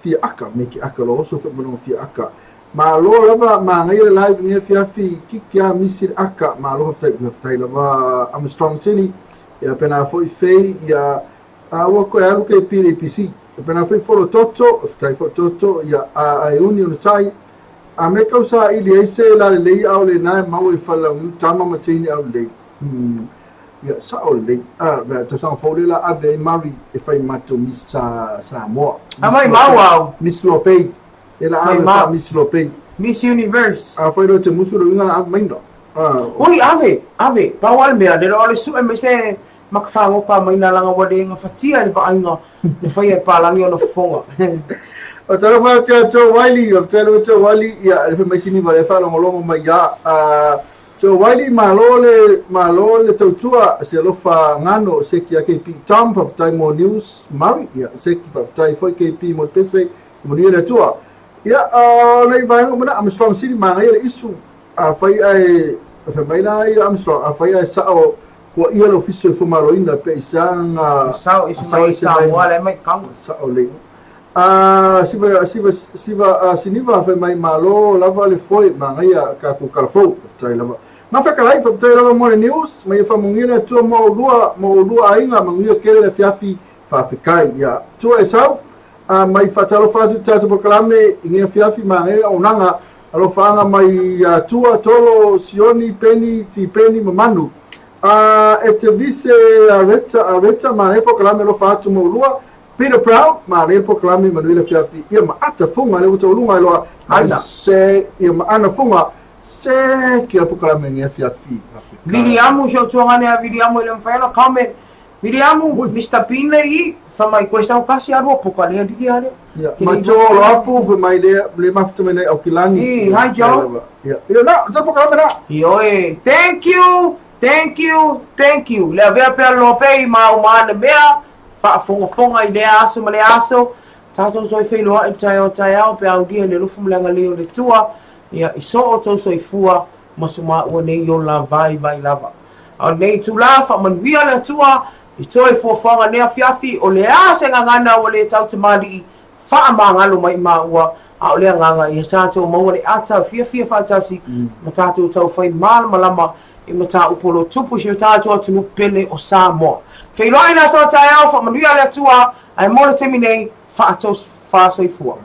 fia aka meki aka loa oso foi maloka fia aka ma loa lava ma ngai live nge fia fi kikia misir aka ma loa ftai lava Armstrong City ya pena foi fei ya wako ya luke pili PC pena foi foro toto ftai foro toto ya a union sai a meka usa ili aise la lei au le nai maui fala tama matini au lei ya saole to sang fole la ave mari e fai mato missa Samoa amai mau Miss Lopei ela ave Miss Lopei Miss Universe foi do te musulo ngala maindo oi ave pawal me de ole su me se makfango pa mai na langa wade nga fatia ni va ainga ni fai pa langi ona fonga o tara fa to Wiley of tele to Wiley ya le mai sini va le fa longo mai ya So Wiley malole tautua se lofa ngano se ki KP Tom of Time More News Mari ya se ki of Time foi KP mo pese mo ni le tua ya nei vai ngomana Armstrong City manga ile isu a fai ai fa mai la Armstrong a fai ai sao ko ia lo official fo maroina pe isanga sao isa wala mai kang sao le siniva fa mai malo lava le foi manga ia ka ku karfo of Time lava ma fa kalai fa tele lava mo news mai fa mungile tu mo lua ainga mangia kele fiafi fa fikai ya tu e sau mai fa talo fa tu bokalame ingia fiafi mangai onanga alo fanga mai tua tolo sioni peni mamanu e vise areta ma e bokalame lo fa tu mo lua Peter Brown ma le bokalame manuela fiafi ia ma ata funga le uto lunga lo ana se ia ma ana funga se que apokalame nge fiafi Viliamu jo tuangane a Viliamu ele mfaela comment Viliamu Mr. Pinle I fa mai questa kasi a ropo kale di ale ma jo apo fa mai le mafto mena au kilani hi jo ya na za apokalame na yo thank you le avea pe lope ma umane mea fa fonga idea aso male aso tato so felo e tai au pe au dia le lufu mlanga leo le tua ia iso o to so ifua masuma o nei yo la vai lava au nei tu la fa man via la tua i toi fo fanga ne fiafi o le ase ngana o le tau te mali fa mangalo mai maua a o le nganga i tato mo le ata fiafi fa tasi matato tau fai mal malama i mata upolo tupu si tato atu pele o Samoa fei loa ina so tai au fa man via la tua ai mo le temine fa atos fa so ifua